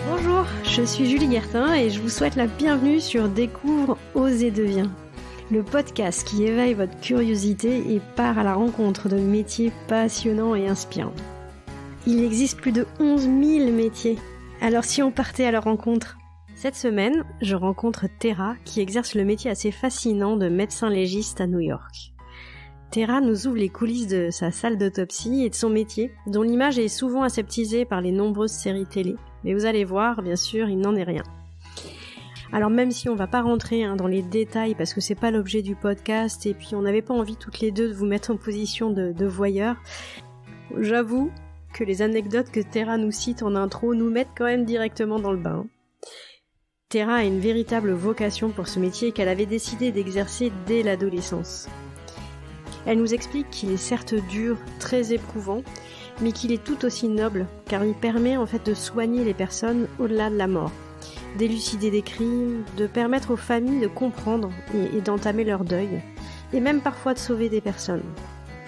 Bonjour, je suis Julie Guertin et je vous souhaite la bienvenue sur Découvre, Ose et Deviens, le podcast qui éveille votre curiosité et part à la rencontre de métiers passionnants et inspirants. Il existe plus de 11 000 métiers, alors si on partait à leur rencontre? Cette semaine, je rencontre Tera qui exerce le métier assez fascinant de médecin légiste à New York. Tera nous ouvre les coulisses de sa salle d'autopsie et de son métier, dont l'image est souvent aseptisée par les nombreuses séries télé. Mais vous allez voir, bien sûr, il n'en est rien. Alors même si on va pas rentrer dans les détails parce que c'est pas l'objet du podcast et puis on n'avait pas envie toutes les deux de vous mettre en position de voyeur, j'avoue que les anecdotes que Tera nous cite en intro nous mettent quand même directement dans le bain. Tera a une véritable vocation pour ce métier qu'elle avait décidé d'exercer dès l'adolescence. Elle nous explique qu'il est certes dur, très éprouvant, mais qu'il est tout aussi noble, car il permet en fait de soigner les personnes au-delà de la mort, d'élucider des crimes, de permettre aux familles de comprendre et d'entamer leur deuil, et même parfois de sauver des personnes.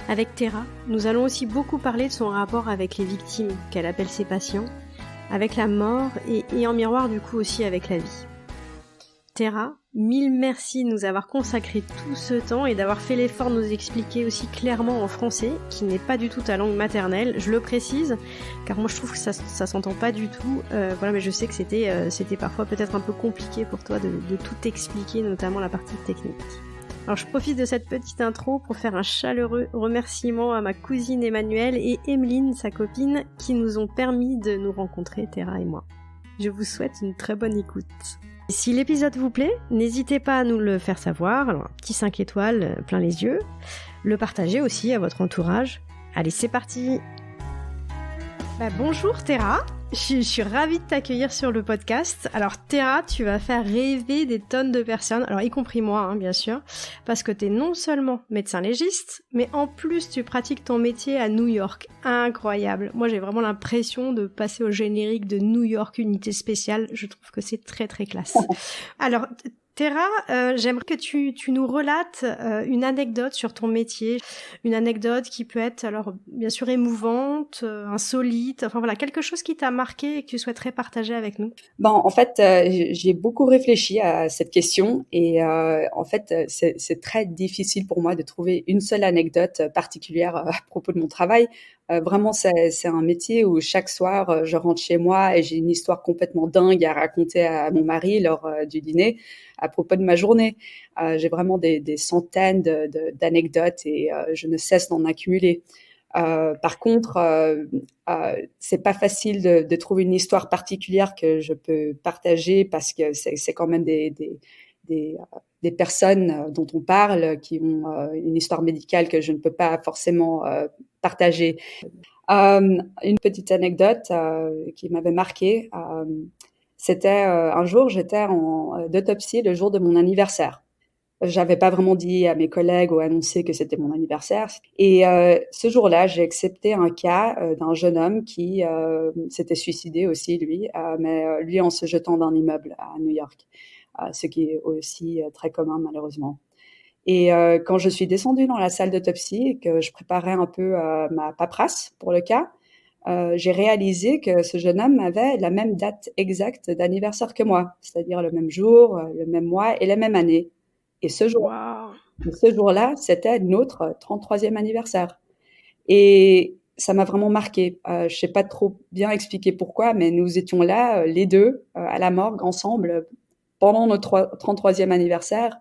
Avec Tera, nous allons aussi beaucoup parler de son rapport avec les victimes, qu'elle appelle ses patients, avec la mort et en miroir du coup aussi avec la vie. Tera, mille merci de nous avoir consacré tout ce temps et d'avoir fait l'effort de nous expliquer aussi clairement en français, qui n'est pas du tout ta langue maternelle, je le précise, car moi je trouve que ça s'entend pas du tout, mais je sais que c'était parfois peut-être un peu compliqué pour toi de tout expliquer, notamment la partie technique. Alors je profite de cette petite intro pour faire un chaleureux remerciement à ma cousine Emmanuelle et Emeline, sa copine, qui nous ont permis de nous rencontrer, Tera et moi. Je vous souhaite une très bonne écoute. Si l'épisode vous plaît, n'hésitez pas à nous le faire savoir, alors un petit 5 étoiles plein les yeux, le partager aussi à votre entourage. Allez, c'est parti. Bonjour Tera, je suis ravie de t'accueillir sur le podcast. Alors Tera, tu vas faire rêver des tonnes de personnes, alors y compris moi bien sûr, parce que t'es non seulement médecin légiste, mais en plus tu pratiques ton métier à New York. Incroyable. Moi j'ai vraiment l'impression de passer au générique de New York Unité Spéciale, je trouve que c'est très très classe. Alors Tera, j'aimerais que tu nous relates une anecdote sur ton métier, une anecdote qui peut être alors bien sûr émouvante, insolite, enfin voilà, quelque chose qui t'a marqué et que tu souhaiterais partager avec nous. En fait, j'ai beaucoup réfléchi à cette question et en fait, c'est très difficile pour moi de trouver une seule anecdote particulière à propos de mon travail. Vraiment, c'est un métier où chaque soir, je rentre chez moi et j'ai une histoire complètement dingue à raconter à mon mari lors du dîner à propos de ma journée. J'ai vraiment des centaines d'anecdotes et je ne cesse d'en accumuler. Par contre, c'est pas facile de trouver une histoire particulière que je peux partager parce que c'est quand même des personnes dont on parle qui ont une histoire médicale que je ne peux pas forcément partager. Une petite anecdote qui m'avait marquée, c'était un jour, j'étais d'autopsie le jour de mon anniversaire. J'avais pas vraiment dit à mes collègues ou annoncé que c'était mon anniversaire. Et ce jour-là, j'ai accepté un cas d'un jeune homme qui s'était suicidé aussi, lui, mais lui en se jetant d'un immeuble à New York, ce qui est aussi très commun malheureusement. Et quand je suis descendue dans la salle d'autopsie et que je préparais un peu ma paperasse pour le cas, j'ai réalisé que ce jeune homme avait la même date exacte d'anniversaire que moi, c'est-à-dire le même jour, le même mois et la même année. Et ce jour-là, c'était notre 33e anniversaire. Et ça m'a vraiment marqué. Je sais pas trop bien expliquer pourquoi, mais nous étions là, les deux, à la morgue ensemble pendant notre 33e anniversaire.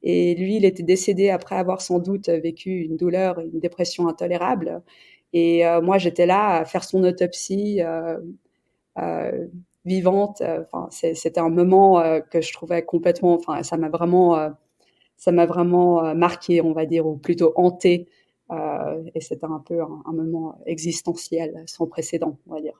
Et lui, il était décédé après avoir sans doute vécu une douleur, une dépression intolérable. Et moi, j'étais là à faire son autopsie vivante. Enfin, c'était un moment que je trouvais complètement. Enfin, ça m'a vraiment marqué, on va dire, ou plutôt hanté. Et c'était un peu un moment existentiel sans précédent, on va dire.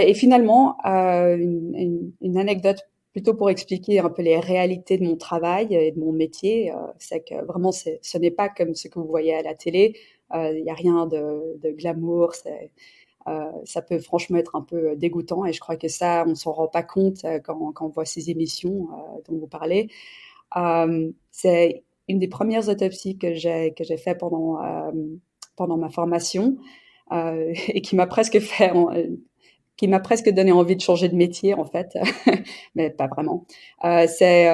Et finalement, une anecdote plutôt pour expliquer un peu les réalités de mon travail et de mon métier, c'est que vraiment, ce n'est pas comme ce que vous voyez à la télé. Il n'y a rien de glamour. Ça peut franchement être un peu dégoûtant et je crois que ça, on s'en rend pas compte quand on voit ces émissions dont vous parlez. C'est une des premières autopsies que j'ai fait pendant pendant ma formation et qui m'a presque qui m'a presque donné envie de changer de métier en fait, mais pas vraiment. C'est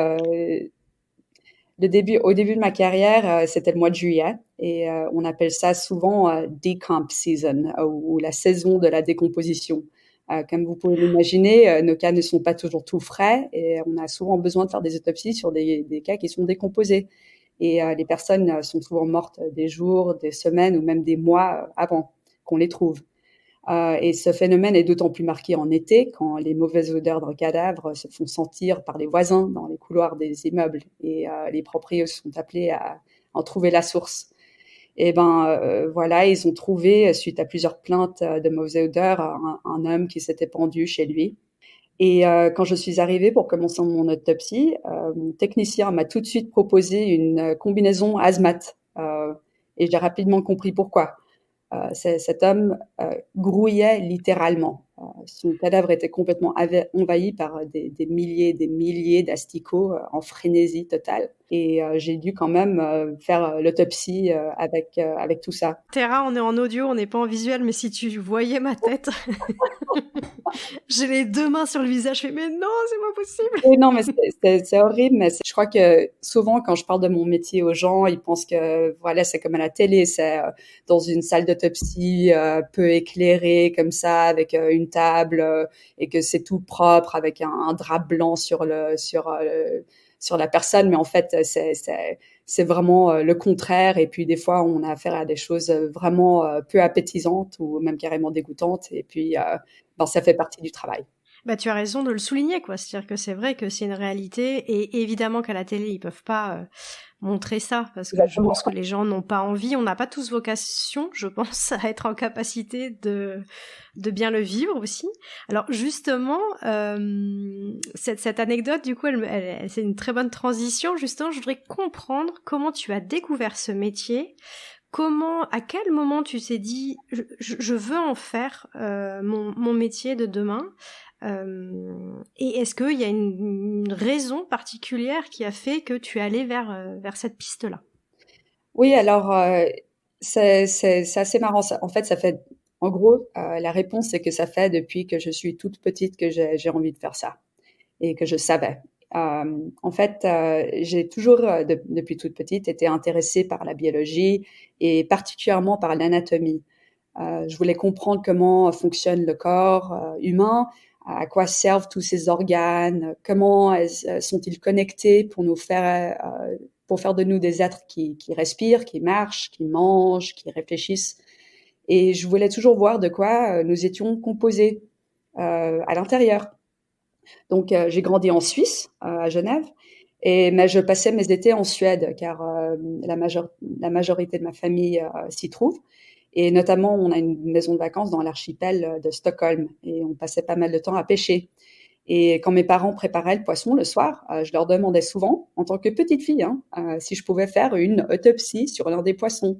au début de ma carrière, c'était le mois de juillet et on appelle ça souvent decomp season ou la saison de la décomposition. Comme vous pouvez l'imaginer, nos cas ne sont pas toujours tout frais et on a souvent besoin de faire des autopsies sur des cas qui sont décomposés. Et les personnes sont souvent mortes des jours, des semaines ou même des mois avant qu'on les trouve. Et ce phénomène est d'autant plus marqué en été, quand les mauvaises odeurs de cadavres se font sentir par les voisins dans les couloirs des immeubles et les propriétaires sont appelés à en trouver la source. Et voilà, ils ont trouvé, suite à plusieurs plaintes de mauvaises odeurs, un homme qui s'était pendu chez lui. Et quand je suis arrivée pour commencer mon autopsie, mon technicien m'a tout de suite proposé une combinaison hazmat. Et j'ai rapidement compris pourquoi. Cet homme grouillait littéralement. Son cadavre était complètement envahi par des milliers d'asticots en frénésie totale. Et j'ai dû quand même faire l'autopsie avec tout ça. Terra, on est en audio, on n'est pas en visuel, mais si tu voyais ma tête, j'ai les deux mains sur le visage, je fais mais non, c'est pas possible. Oui, non, mais c'est horrible. Mais je crois que souvent, quand je parle de mon métier aux gens, ils pensent que voilà, c'est comme à la télé, c'est dans une salle d'autopsie peu éclairée comme ça, avec une table et que c'est tout propre avec un drap blanc sur la personne. Mais en fait, c'est vraiment le contraire. Et puis des fois, on a affaire à des choses vraiment peu appétisantes ou même carrément dégoûtantes. Et puis, ça fait partie du travail. Bah, tu as raison de le souligner, quoi. C'est-à-dire que c'est vrai que c'est une réalité, et évidemment qu'à la télé, ils peuvent pas montrer ça, parce que je pense que les gens n'ont pas envie. On n'a pas tous vocation, je pense, à être en capacité de bien le vivre aussi. Alors justement, cette anecdote, du coup, c'est une très bonne transition. Justement, je voudrais comprendre comment tu as découvert ce métier. À quel moment tu t'es dit, je veux en faire mon métier de demain? Et est-ce qu'il y a une raison particulière qui a fait que tu es allée vers cette piste-là? Oui, alors c'est assez marrant. En fait, en gros, la réponse c'est que ça fait depuis que je suis toute petite que j'ai envie de faire ça et que je savais. En fait, j'ai toujours, depuis toute petite, été intéressée par la biologie et particulièrement par l'anatomie. Je voulais comprendre comment fonctionne le corps humain, à quoi servent tous ces organes, comment sont-ils connectés pour faire de nous des êtres qui respirent, qui marchent, qui mangent, qui réfléchissent. Et je voulais toujours voir de quoi nous étions composés à l'intérieur. Donc, j'ai grandi en Suisse, à Genève, mais je passais mes étés en Suède, car la majorité de ma famille s'y trouve. Et notamment, on a une maison de vacances dans l'archipel de Stockholm, et on passait pas mal de temps à pêcher. Et quand mes parents préparaient le poisson le soir, je leur demandais souvent, en tant que petite fille, si je pouvais faire une autopsie sur l'un des poissons.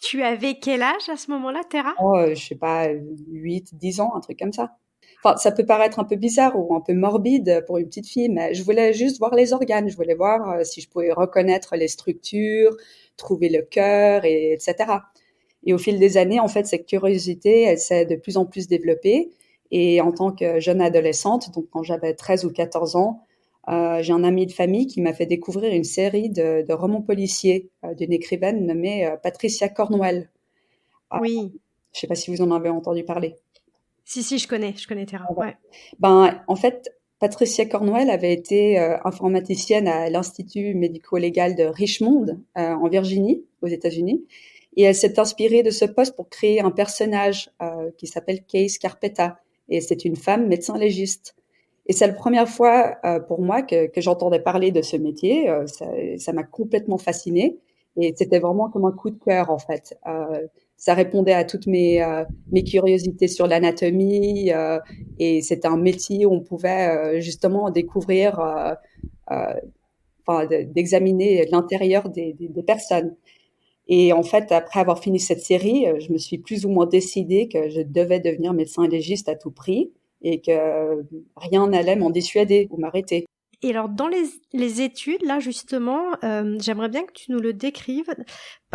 Tu avais quel âge à ce moment-là, Terra? Je sais pas, 8, 10 ans, un truc comme ça. Enfin, ça peut paraître un peu bizarre ou un peu morbide pour une petite fille, mais je voulais juste voir les organes. Je voulais voir si je pouvais reconnaître les structures, trouver le cœur, etc. Et au fil des années, en fait, cette curiosité, elle s'est de plus en plus développée. Et en tant que jeune adolescente, donc quand j'avais 13 ou 14 ans, j'ai un ami de famille qui m'a fait découvrir une série de romans policiers d'une écrivaine nommée Patricia Cornwell. Oui. Je sais pas si vous en avez entendu parler. Si, je connais Terra. Ouais. En fait, Patricia Cornwell avait été informaticienne à l'Institut médico-légal de Richmond, en Virginie, aux États-Unis. Et elle s'est inspirée de ce poste pour créer un personnage qui s'appelle Case Carpetta. Et c'est une femme médecin légiste. Et c'est la première fois pour moi que j'entendais parler de ce métier. Ça m'a complètement fascinée. Et c'était vraiment comme un coup de cœur, en fait. Ça répondait à toutes mes curiosités sur l'anatomie. Et c'était un métier où on pouvait justement découvrir, d'examiner l'intérieur des personnes. Et en fait, après avoir fini cette série, je me suis plus ou moins décidée que je devais devenir médecin légiste à tout prix et que rien n'allait m'en dissuader ou m'arrêter. Et alors, dans les études, là, justement, j'aimerais bien que tu nous le décrives.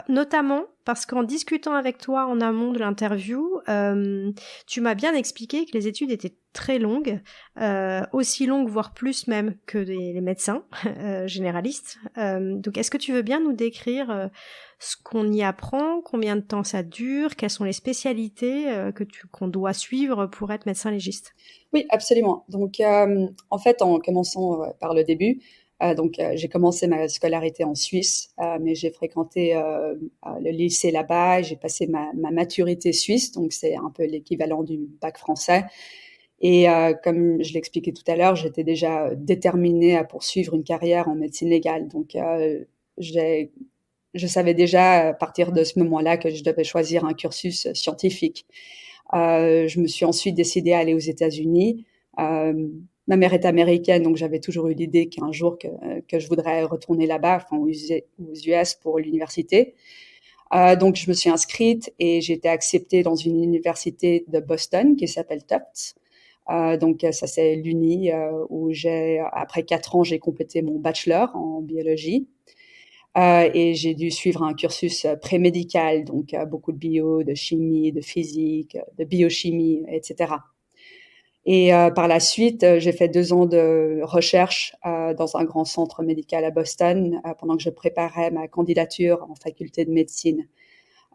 notamment parce qu'en discutant avec toi en amont de l'interview, tu m'as bien expliqué que les études étaient très longues, aussi longues, voire plus même que les médecins généralistes. Donc, est-ce que tu veux bien nous décrire ce qu'on y apprend, combien de temps ça dure, quelles sont les spécialités qu'on doit suivre pour être médecin légiste? Oui, absolument. Donc, en fait, en commençant par le début, j'ai commencé ma scolarité en Suisse, mais j'ai fréquenté le lycée là-bas. J'ai passé ma maturité suisse, donc c'est un peu l'équivalent du bac français. Et comme je l'expliquais tout à l'heure, j'étais déjà déterminée à poursuivre une carrière en médecine légale. Donc, je savais déjà à partir de ce moment-là que je devais choisir un cursus scientifique. Je me suis ensuite décidée à aller aux États-Unis. Ma mère est américaine, donc j'avais toujours eu l'idée qu'un jour que je voudrais retourner là-bas, enfin aux US pour l'université. Donc je me suis inscrite et j'ai été acceptée dans une université de Boston qui s'appelle Tufts. Donc ça c'est l'uni où après 4 ans j'ai complété mon bachelor en biologie. Et j'ai dû suivre un cursus prémédical, donc beaucoup de bio, de chimie, de physique, de biochimie, etc. Et par la suite, j'ai fait 2 ans de recherche dans un grand centre médical à Boston pendant que je préparais ma candidature en faculté de médecine.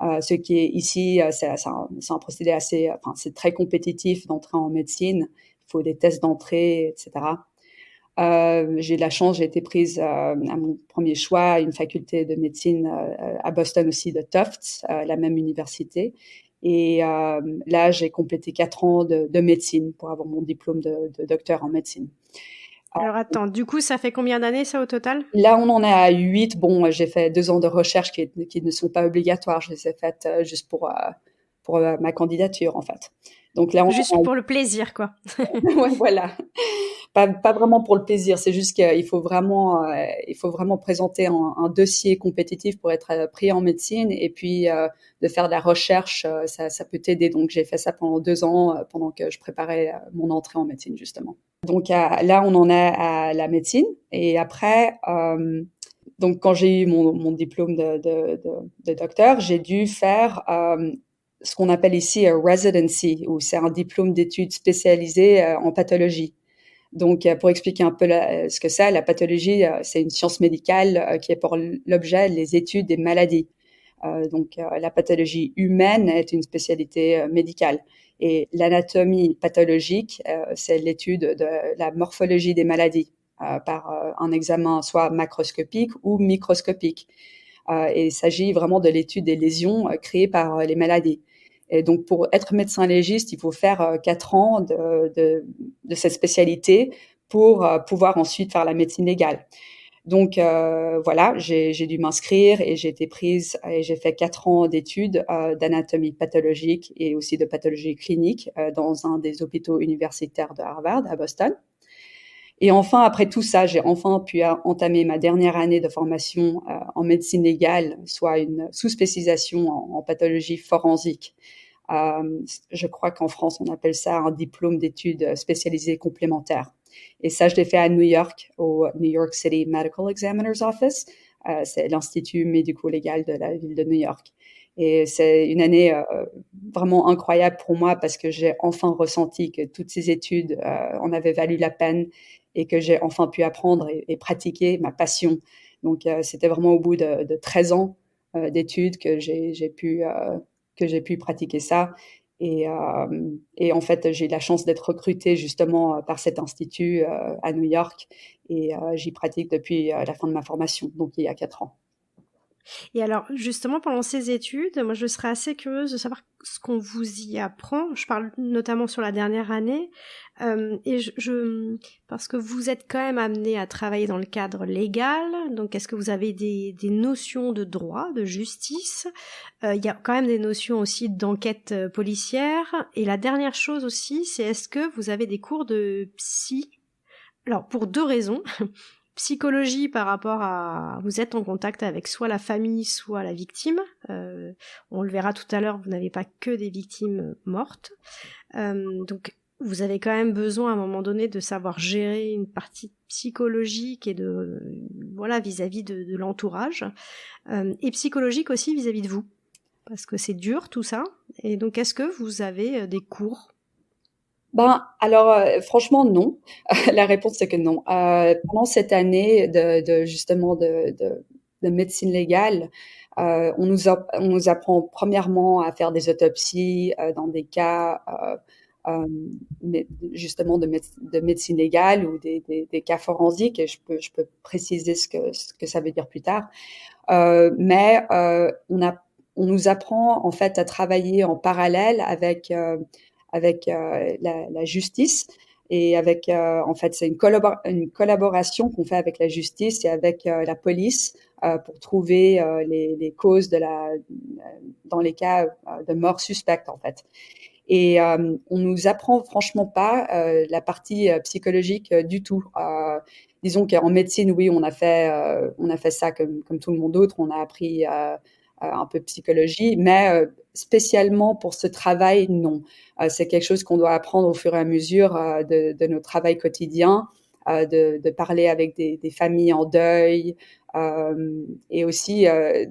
Ce qui est ici, c'est un procédé assez, enfin, c'est très compétitif d'entrer en médecine. Il faut des tests d'entrée, etc. J'ai de la chance, j'ai été prise à mon premier choix à une faculté de médecine à Boston aussi de Tufts, la même université. Et là, j'ai complété 4 ans de médecine pour avoir mon diplôme de docteur en médecine. Alors attends, du coup, ça fait combien d'années ça au total? Là, on en est à 8. Bon, j'ai fait 2 ans de recherche qui ne sont pas obligatoires. Je les ai faites juste pour ma candidature, en fait. Donc là, Juste pour le plaisir, quoi. ouais, voilà. Pas vraiment pour le plaisir, c'est juste qu'il faut vraiment présenter un dossier compétitif pour être pris en médecine et puis de faire de la recherche, ça peut t'aider. Donc j'ai fait ça pendant 2 ans pendant que je préparais mon entrée en médecine justement. Donc là on en est à la médecine et après donc quand j'ai eu mon diplôme de docteur, j'ai dû faire ce qu'on appelle ici un residency, où c'est un diplôme d'études spécialisées en pathologie. Donc, pour expliquer un peu ce que c'est, la pathologie, c'est une science médicale qui est pour l'objet les études des maladies. La pathologie humaine est une spécialité médicale. Et l'anatomie pathologique, c'est l'étude de la morphologie des maladies par un examen soit macroscopique ou microscopique. Et il s'agit vraiment de l'étude des lésions créées par les maladies. Et donc, pour être médecin légiste, il faut faire 4 ans de cette spécialité pour pouvoir ensuite faire la médecine légale. Donc, voilà, j'ai dû m'inscrire et j'ai été prise et j'ai fait 4 ans d'études d'anatomie pathologique et aussi de pathologie clinique dans un des hôpitaux universitaires de Harvard à Boston. Et enfin, après tout ça, j'ai enfin pu entamer ma dernière année de formation en médecine légale, soit une sous-spécialisation en pathologie forensique. Je crois qu'en France, on appelle ça un diplôme d'études spécialisées complémentaires. Et ça, je l'ai fait à New York, au New York City Medical Examiner's Office. C'est l'institut médico-légal de la ville de New York. Et c'est une année vraiment incroyable pour moi parce que j'ai enfin ressenti que toutes ces études en avaient valu la peine et que j'ai enfin pu apprendre et pratiquer ma passion. Donc, c'était vraiment au bout de 13 ans d'études que j'ai pu pratiquer ça. Et en fait, j'ai eu la chance d'être recrutée justement par cet institut à New York et j'y pratique depuis la fin de ma formation, donc il y a 4 ans. Et alors, justement, pendant ces études, moi, je serais assez curieuse de savoir ce qu'on vous y apprend. Je parle notamment sur la dernière année. Et parce que vous êtes quand même amené à travailler dans le cadre légal. Donc, est-ce que vous avez des notions de droit, de justice? Il y a quand même des notions aussi d'enquête policière. Et la dernière chose aussi, c'est est-ce que vous avez des cours de psy? Alors, pour 2 raisons. Psychologie par rapport à... Vous êtes en contact avec soit la famille, soit la victime. On le verra tout à l'heure, vous n'avez pas que des victimes mortes. Donc, vous avez quand même besoin à un moment donné de savoir gérer une partie psychologique et voilà, vis-à-vis de l'entourage, et psychologique aussi vis-à-vis de vous, parce que c'est dur tout ça. Et donc, est-ce que vous avez des cours? Ben, alors, franchement, non. La réponse, c'est que non. Pendant cette année justement de médecine légale, on nous apprend premièrement à faire des autopsies dans des cas justement de médecine légale ou des cas forensiques. Et je peux préciser ce que ça veut dire plus tard. Mais on nous apprend en fait à travailler en parallèle avec la justice et avec en fait c'est une collaboration qu'on fait avec la justice et avec la police pour trouver les causes dans les cas de mort suspecte en fait. Et on nous apprend franchement pas la partie psychologique du tout. Disons qu'en médecine, oui, on a fait ça comme tout le monde d'autre. On a appris un peu de psychologie, mais spécialement pour ce travail, non. C'est quelque chose qu'on doit apprendre au fur et à mesure de nos travails quotidiens, de parler avec des familles en deuil, et aussi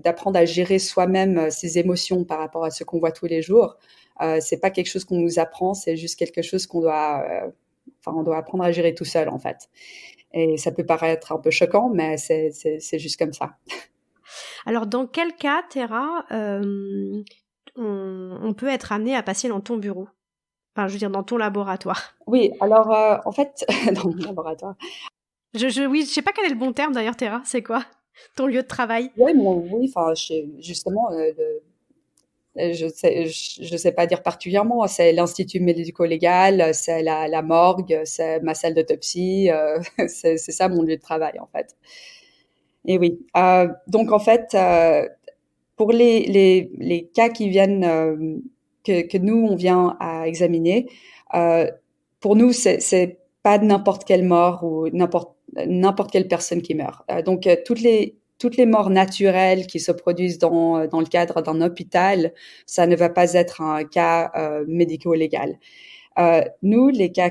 d'apprendre à gérer soi-même ses émotions par rapport à ce qu'on voit tous les jours. C'est pas quelque chose qu'on nous apprend, c'est juste quelque chose on doit apprendre à gérer tout seul en fait. Et ça peut paraître un peu choquant, mais c'est juste comme ça. Alors, dans quel cas, Terra, on peut être amené à passer dans ton bureau? Enfin, je veux dire, dans ton laboratoire. Oui, alors en fait, dans mon laboratoire. Oui, je sais pas quel est le bon terme d'ailleurs, Terra. C'est quoi ton lieu de travail? Ouais, oui, enfin, justement, je sais pas dire particulièrement. C'est l'institut médico-légal, c'est la morgue, c'est ma salle d'autopsie. C'est ça mon lieu de travail en fait. Et oui. Donc en fait, pour les cas qui viennent que nous on vient à examiner, euh, pour nous c'est pas n'importe quelle mort ou n'importe quelle personne qui meurt. Donc toutes les morts naturelles qui se produisent dans le cadre d'un hôpital, ça ne va pas être un cas médico-légal. Nous, les cas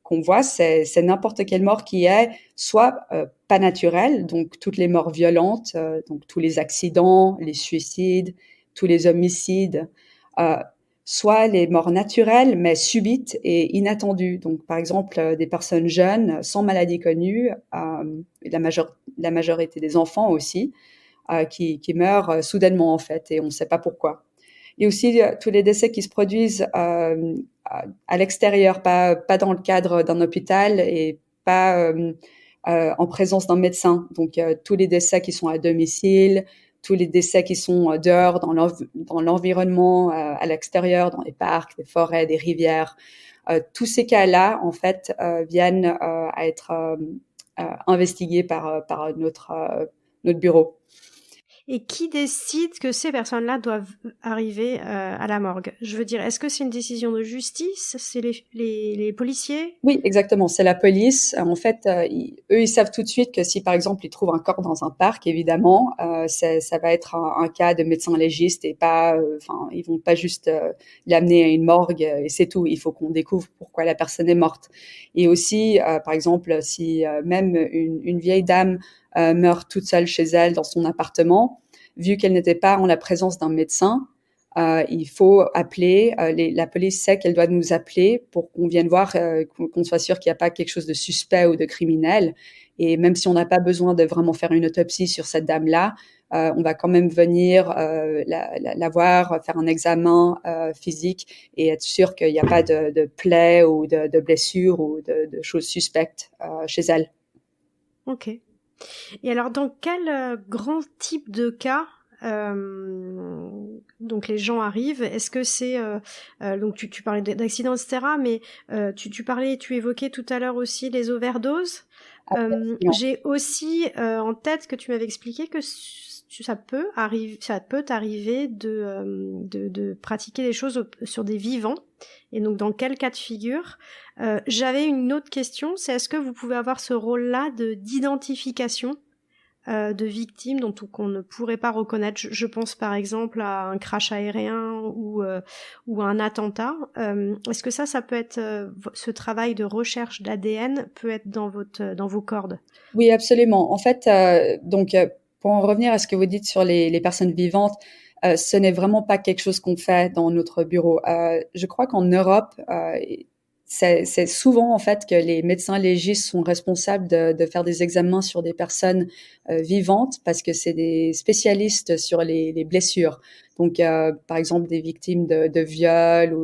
qu'on voit, c'est n'importe quelle mort qui est soit pas naturelle, donc toutes les morts violentes, donc tous les accidents, les suicides, tous les homicides, euh, soit les morts naturelles mais subites et inattendues. Donc, par exemple, des personnes jeunes sans maladie connue, la majorité des enfants aussi, qui meurent soudainement en fait, et on ne sait pas pourquoi. Et aussi tous les décès qui se produisent à l'extérieur, pas dans le cadre d'un hôpital et pas en présence d'un médecin. Donc tous les décès qui sont à domicile, tous les décès qui sont dehors dans l'environnement, à l'extérieur, dans les parcs, des forêts, des rivières. Tous ces cas-là, en fait, viennent à être investigués par notre bureau. Et qui décide que ces personnes-là doivent arriver à la morgue? Je veux dire, est-ce que c'est une décision de justice? C'est les policiers? Oui, exactement. C'est la police. En fait, eux, ils savent tout de suite que si, par exemple, ils trouvent un corps dans un parc, évidemment, ça va être un cas de médecin légiste et pas, enfin, ils vont pas juste l'amener à une morgue et c'est tout. Il faut qu'on découvre pourquoi la personne est morte. Et aussi, par exemple, si même une vieille dame meurt toute seule chez elle dans son appartement, vu qu'elle n'était pas en la présence d'un médecin, il faut appeler, la police sait qu'elle doit nous appeler pour qu'on vienne voir, qu'on soit sûr qu'il n'y a pas quelque chose de suspect ou de criminel. Et même si on n'a pas besoin de vraiment faire une autopsie sur cette dame-là, on va quand même venir la voir, faire un examen physique et être sûr qu'il n'y a pas de plaies ou de blessures ou de choses suspectes chez elle. Ok. Et alors, dans quel grand type de cas donc les gens arrivent? Est-ce que c'est donc tu parlais d'accidents, etc. Mais tu évoquais tout à l'heure aussi les overdoses. J'ai aussi en tête que tu m'avais expliqué que ça peut t'arriver de pratiquer des choses sur des vivants. Et donc, dans quel cas de figure? J'avais une autre question, c'est est-ce que vous pouvez avoir ce rôle-là d'identification de victimes dont qu'on ne pourrait pas reconnaître. Je pense par exemple à un crash aérien ou un attentat. Est-ce que ça peut être ce travail de recherche d'ADN peut être dans vos cordes? Oui, absolument. En fait, pour en revenir à ce que vous dites sur les personnes vivantes, ce n'est vraiment pas quelque chose qu'on fait dans notre bureau. Je crois qu'en Europe, c'est souvent en fait que les médecins légistes sont responsables de faire des examens sur des personnes vivantes parce que c'est des spécialistes sur les blessures. Donc, par exemple, des victimes de viol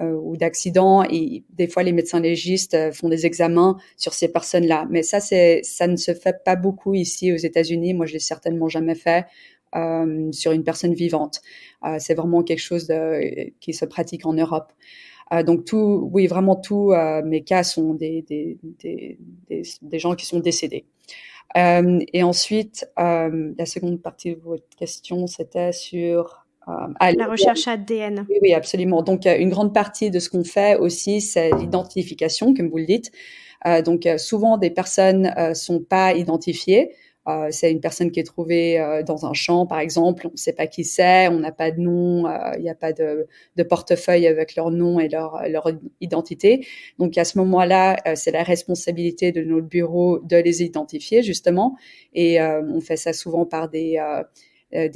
ou d'accidents. Et des fois, les médecins légistes font des examens sur ces personnes-là. Mais ça ne se fait pas beaucoup ici aux États-Unis. Moi, je l'ai certainement jamais fait sur une personne vivante. C'est vraiment quelque chose qui se pratique en Europe. Donc vraiment tous mes cas sont des gens qui sont décédés. Et ensuite, la seconde partie de votre question, c'était sur la recherche ADN. Oui, oui, absolument. Donc, une grande partie de ce qu'on fait aussi, c'est l'identification, comme vous le dites. Donc, souvent, des personnes sont pas identifiées. C'est une personne qui est trouvée dans un champ, par exemple. On ne sait pas qui c'est, on n'a pas de nom, il n'y a pas de portefeuille avec leur nom et leur identité. Donc, à ce moment-là, c'est la responsabilité de notre bureau de les identifier, justement. Et on fait ça souvent par des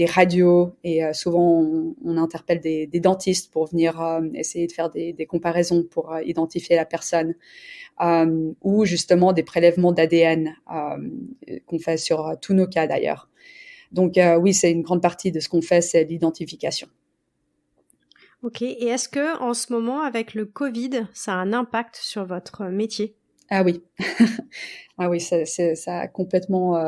radios et souvent on interpelle des dentistes pour venir essayer de faire des comparaisons pour identifier la personne ou justement des prélèvements d'ADN qu'on fait sur tous nos cas d'ailleurs. Donc oui, c'est une grande partie de ce qu'on fait, c'est l'identification. Ok, et est-ce que en ce moment avec le Covid, ça a un impact sur votre métier? Ah oui, ah oui, ça a complètement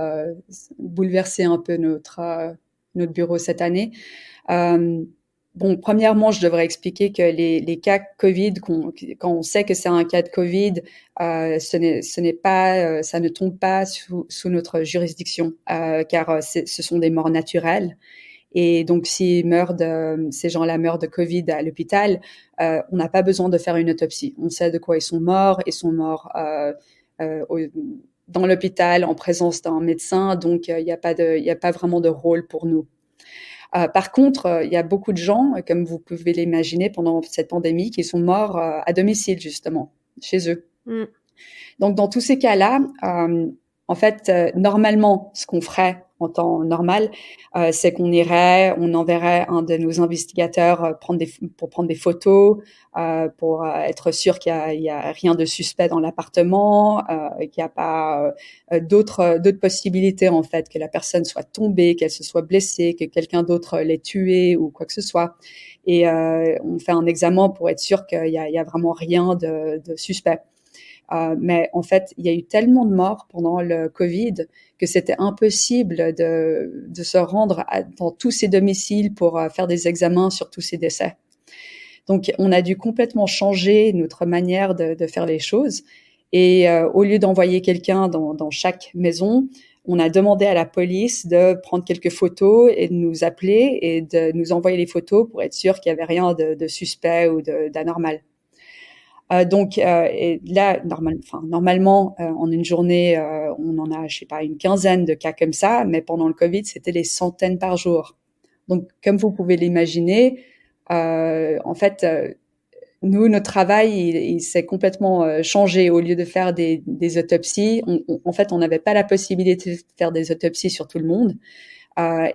bouleversé un peu notre bureau cette année. Bon, premièrement, je devrais expliquer que les cas Covid, quand on sait que c'est un cas de Covid, ce n'est pas, ça ne tombe pas sous notre juridiction, car ce sont des morts naturelles. Et donc, si ces gens-là meurent de Covid à l'hôpital, on n'a pas besoin de faire une autopsie. On sait de quoi ils sont morts. Ils sont morts dans l'hôpital en présence d'un médecin, donc il n'y a pas vraiment de rôle pour nous. Par contre, il y a beaucoup de gens, comme vous pouvez l'imaginer, pendant cette pandémie, qui sont morts à domicile, justement, chez eux. Mm. Donc, dans tous ces cas-là, en fait, normalement, ce qu'on ferait en temps normal, c'est qu'on on enverrait un de nos investigateurs pour prendre des photos, pour être sûr qu'il y a rien de suspect dans l'appartement, qu'il n'y a pas d'autres possibilités en fait, que la personne soit tombée, qu'elle se soit blessée, que quelqu'un d'autre l'ait tuée ou quoi que ce soit. Et on fait un examen pour être sûr qu'il y a vraiment rien de suspect. Mais en fait, il y a eu tellement de morts pendant le Covid que c'était impossible de se rendre dans tous ces domiciles pour faire des examens sur tous ces décès. Donc, on a dû complètement changer notre manière de faire les choses. Et au lieu d'envoyer quelqu'un dans chaque maison, on a demandé à la police de prendre quelques photos et de nous appeler et de nous envoyer les photos pour être sûr qu'il n'y avait rien de suspect ou d'anormal. Et là, normalement, en une journée, on en a, je sais pas, une quinzaine de cas comme ça, mais pendant le Covid, c'était des centaines par jour. Donc, comme vous pouvez l'imaginer, en fait, nous, notre travail, il s'est complètement changé. Au lieu de faire des autopsies, en fait, on n'avait pas la possibilité de faire des autopsies sur tout le monde.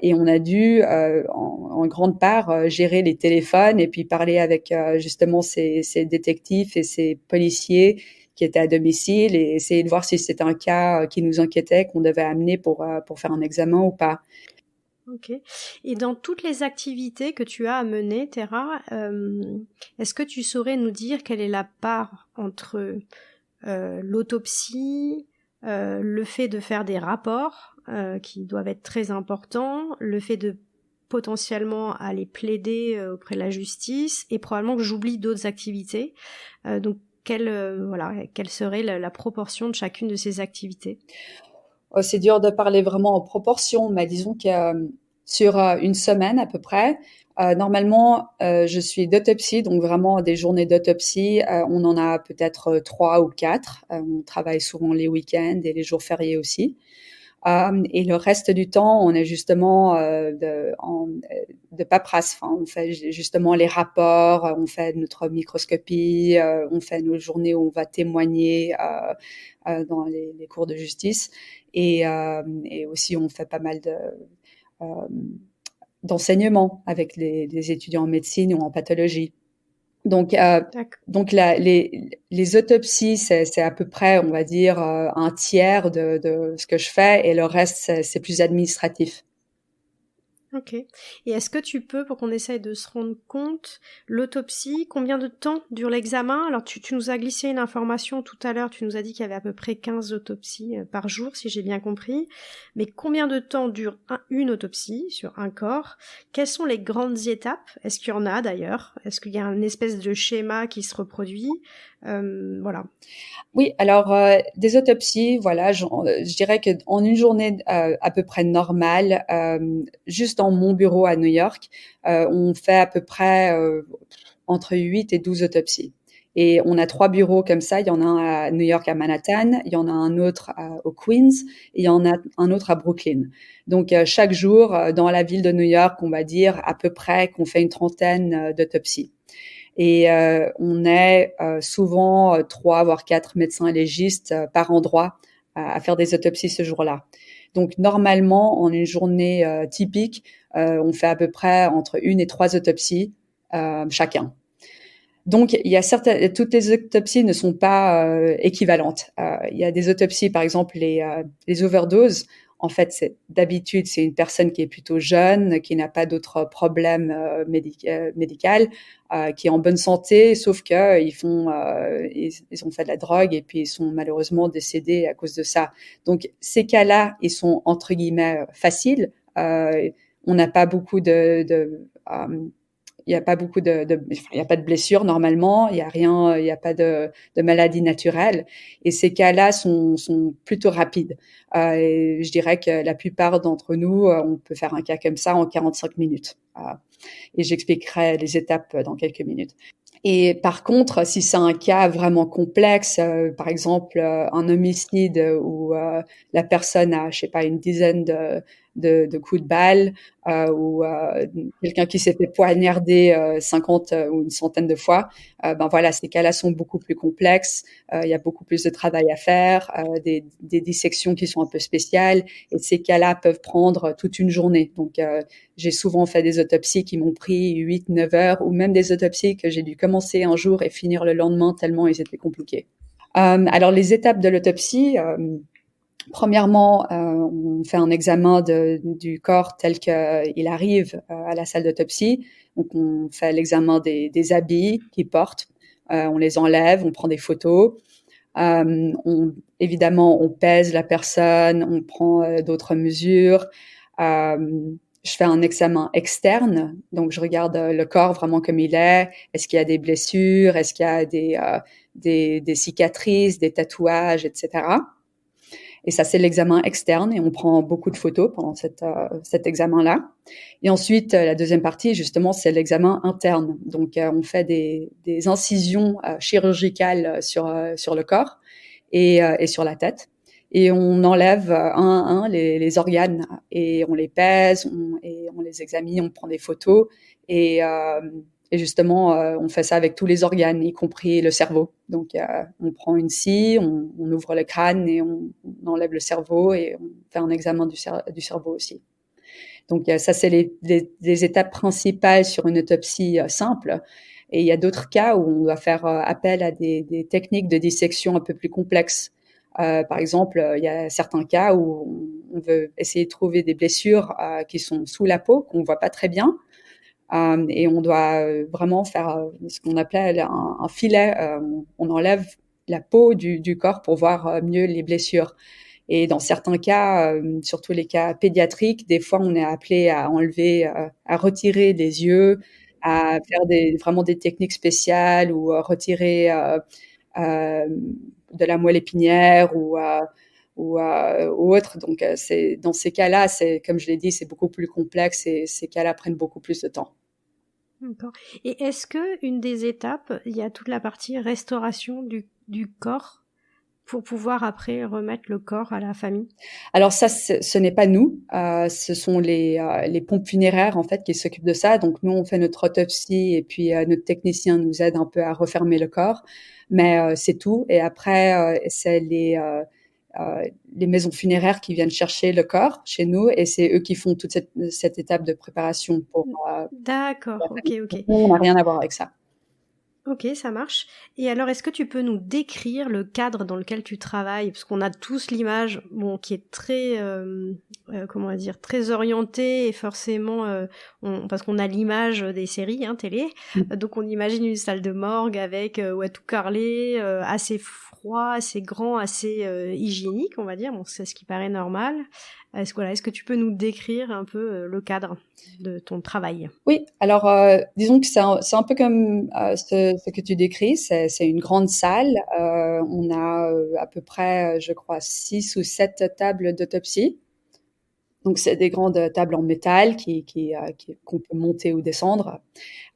Et on a dû, en grande part, gérer les téléphones et puis parler avec justement ces détectives et ces policiers qui étaient à domicile et essayer de voir si c'était un cas qui nous inquiétait, qu'on devait amener pour faire un examen ou pas. Ok. Et dans toutes les activités que tu as à mener, Tara, est-ce que tu saurais nous dire quelle est la part entre l'autopsie, le fait de faire des rapports qui doivent être très importants, le fait de potentiellement aller plaider auprès de la justice et probablement que j'oublie d'autres activités. Donc quelle serait la proportion de chacune de ces activités? C'est dur de parler vraiment en proportion, mais disons que sur une semaine à peu près, normalement, je suis d'autopsie, donc vraiment des journées d'autopsie. On en a peut-être 3 ou 4. On travaille souvent les week-ends et les jours fériés aussi. Et le reste du temps, on est justement de paperasse. Enfin, on fait justement les rapports, on fait notre microscopie, on fait nos journées où on va témoigner dans les cours de justice. Et aussi, on fait pas mal euh, d'enseignement avec les étudiants en médecine ou en pathologie. Donc, les autopsies, c'est à peu près, on va dire, un tiers de ce que je fais, et le reste, c'est plus administratif. Ok. Et est-ce que tu peux, pour qu'on essaye de se rendre compte, l'autopsie, combien de temps dure l'examen? Alors, tu nous as glissé une information tout à l'heure, tu nous as dit qu'il y avait à peu près 15 autopsies par jour, si j'ai bien compris. Mais combien de temps dure une autopsie sur un corps? Quelles sont les grandes étapes? Est-ce qu'il y en a d'ailleurs? Est-ce qu'il y a une espèce de schéma qui se reproduit? Voilà. Oui, alors des autopsies, voilà, je dirais que en une journée à peu près normale, juste dans mon bureau à New York, on fait à peu près entre 8 et 12 autopsies. Et on a 3 bureaux comme ça. Il y en a un à New York, à Manhattan, il y en a un autre au Queens, et il y en a un autre à Brooklyn. Donc chaque jour, dans la ville de New York, on va dire à peu près qu'on fait une trentaine d'autopsies. Et on est souvent 3 voire 4 médecins légistes par endroit à faire des autopsies ce jour-là. Donc normalement, en une journée typique, on fait à peu près entre 1 et 3 autopsies chacun. Donc, il y a toutes les autopsies ne sont pas équivalentes. Il y a des autopsies, par exemple, les overdoses. En fait, d'habitude, c'est une personne qui est plutôt jeune, qui n'a pas d'autres problèmes médicaux, qui est en bonne santé, sauf que ils ont fait de la drogue et puis ils sont malheureusement décédés à cause de ça. Donc, ces cas-là, ils sont entre guillemets faciles. On n'a pas beaucoup il n'y a pas beaucoup il y a pas de blessures normalement, il y a rien, il y a pas de maladie naturelle, et ces cas-là sont plutôt rapides. Et je dirais que la plupart d'entre nous, on peut faire un cas comme ça en 45 minutes. Et j'expliquerai les étapes dans quelques minutes. Et par contre, si c'est un cas vraiment complexe, par exemple un homicide où la personne a, je sais pas, une dizaine de coups de balle, ou quelqu'un qui s'est fait poignarder 50 ou une centaine de fois, ben voilà, ces cas-là sont beaucoup plus complexes. Il y a beaucoup plus de travail à faire, des dissections qui sont un peu spéciales, et ces cas-là peuvent prendre toute une journée. Donc j'ai souvent fait des autopsies qui m'ont pris 8-9 heures, ou même des autopsies que j'ai dû commencer un jour et finir le lendemain tellement ils étaient compliqués. Alors les étapes de l'autopsie, premièrement, on fait un examen du corps tel qu'il arrive à la salle d'autopsie. Donc on fait l'examen des habits qu'ils portent, on les enlève, on prend des photos. Évidemment, on pèse la personne, on prend d'autres mesures. Je fais un examen externe, donc je regarde le corps vraiment comme il est. Est-ce qu'il y a des blessures? Est-ce qu'il y a des cicatrices, des tatouages, etc. Et ça, c'est l'examen externe, et on prend beaucoup de photos pendant cet examen-là. Et ensuite, la deuxième partie, justement, c'est l'examen interne. Donc, on fait des incisions chirurgicales sur le corps et sur la tête. Et on enlève un à un les organes, et on les pèse, et on les examine, on prend des photos, et justement, on fait ça avec tous les organes, y compris le cerveau. Donc, on prend une scie, on ouvre le crâne et on enlève le cerveau, et on fait un examen du cerveau aussi. Donc, ça, c'est les étapes principales sur une autopsie simple. Et il y a d'autres cas où on doit faire appel à des techniques de dissection un peu plus complexes. Par exemple, il y a certains cas où on veut essayer de trouver des blessures qui sont sous la peau, qu'on voit pas très bien. Et on doit vraiment faire ce qu'on appelait un filet. On enlève la peau du corps pour voir mieux les blessures. Et dans certains cas, surtout les cas pédiatriques, des fois on est appelé à enlever, à retirer les yeux, à faire vraiment des techniques spéciales, ou retirer de la moelle épinière, ou autre. Donc c'est dans ces cas-là, c'est comme je l'ai dit, c'est beaucoup plus complexe, et ces cas-là prennent beaucoup plus de temps. D'accord. Et est-ce que une des étapes, il y a toute la partie restauration du corps pour pouvoir après remettre le corps à la famille? Alors ça, ce n'est pas nous, ce sont les pompes funéraires en fait qui s'occupent de ça. Donc nous, on fait notre autopsie et puis notre technicien nous aide un peu à refermer le corps, mais c'est tout. Et après, c'est les maisons funéraires qui viennent chercher le corps chez nous et c'est eux qui font toute cette étape de préparation pour D'accord, la OK, famille. Donc OK. nous, on n'a rien à voir avec ça. OK, ça marche. Et alors, est-ce que tu peux nous décrire le cadre dans lequel tu travailles? Parce qu'on a tous l'image, bon, qui est très, comment dire? Très orientée et forcément, parce qu'on a l'image des séries, hein, télé. Donc on imagine une salle de morgue avec, ouais, tout carrelé, assez froid, assez grand, assez, hygiénique, on va dire. Bon, c'est ce qui paraît normal. Est-ce que tu peux nous décrire un peu, le cadre de ton travail? Oui, alors disons que c'est un peu comme ce que tu décris, c'est une grande salle. On a à peu près, je crois, 6 ou 7 tables d'autopsie. Donc c'est des grandes tables en métal qu'on peut monter ou descendre.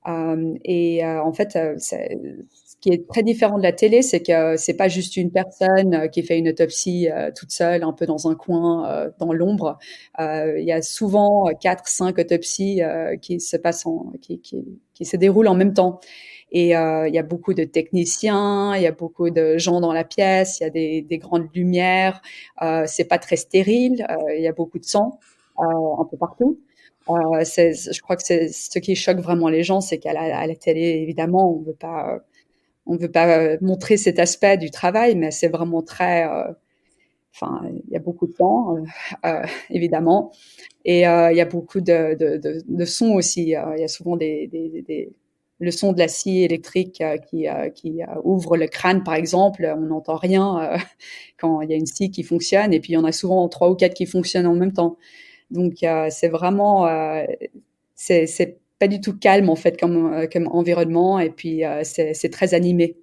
En fait, ce qui est très différent de la télé, c'est que c'est pas juste une personne qui fait une autopsie toute seule, un peu dans un coin, dans l'ombre. Il y a souvent 4, 5 autopsies qui se passent qui se déroulent en même temps. Et il y a beaucoup de techniciens, il y a beaucoup de gens dans la pièce, il y a des grandes lumières. C'est pas très stérile, il y a beaucoup de sang un peu partout. Je crois que c'est ce qui choque vraiment les gens, c'est à la télé, évidemment, on veut pas montrer cet aspect du travail, mais c'est vraiment très, enfin, il y a beaucoup de temps, évidemment, et il y a beaucoup de sons aussi. Il y a souvent le son de la scie électrique qui ouvre le crâne, par exemple. On n'entend rien quand il y a une scie qui fonctionne, et puis il y en a souvent 3 ou 4 qui fonctionnent en même temps. Donc c'est vraiment, c'est pas du tout calme en fait comme environnement et puis c'est très animé.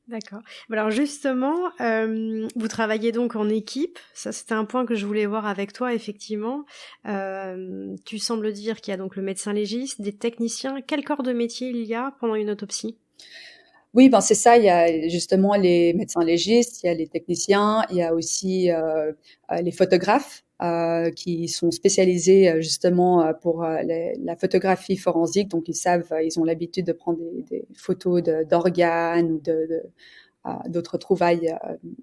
D'accord. Alors justement, vous travaillez donc en équipe. Ça, c'était un point que je voulais voir avec toi, effectivement. Tu sembles dire qu'il y a donc le médecin légiste, des techniciens. Quel corps de métier il y a pendant une autopsie? Oui, ben c'est ça. Il y a justement les médecins légistes, il y a les techniciens, il y a aussi les photographes qui sont spécialisés justement pour la photographie forensique. Donc ils savent, ils ont l'habitude de prendre des photos d'organes ou d'autres trouvailles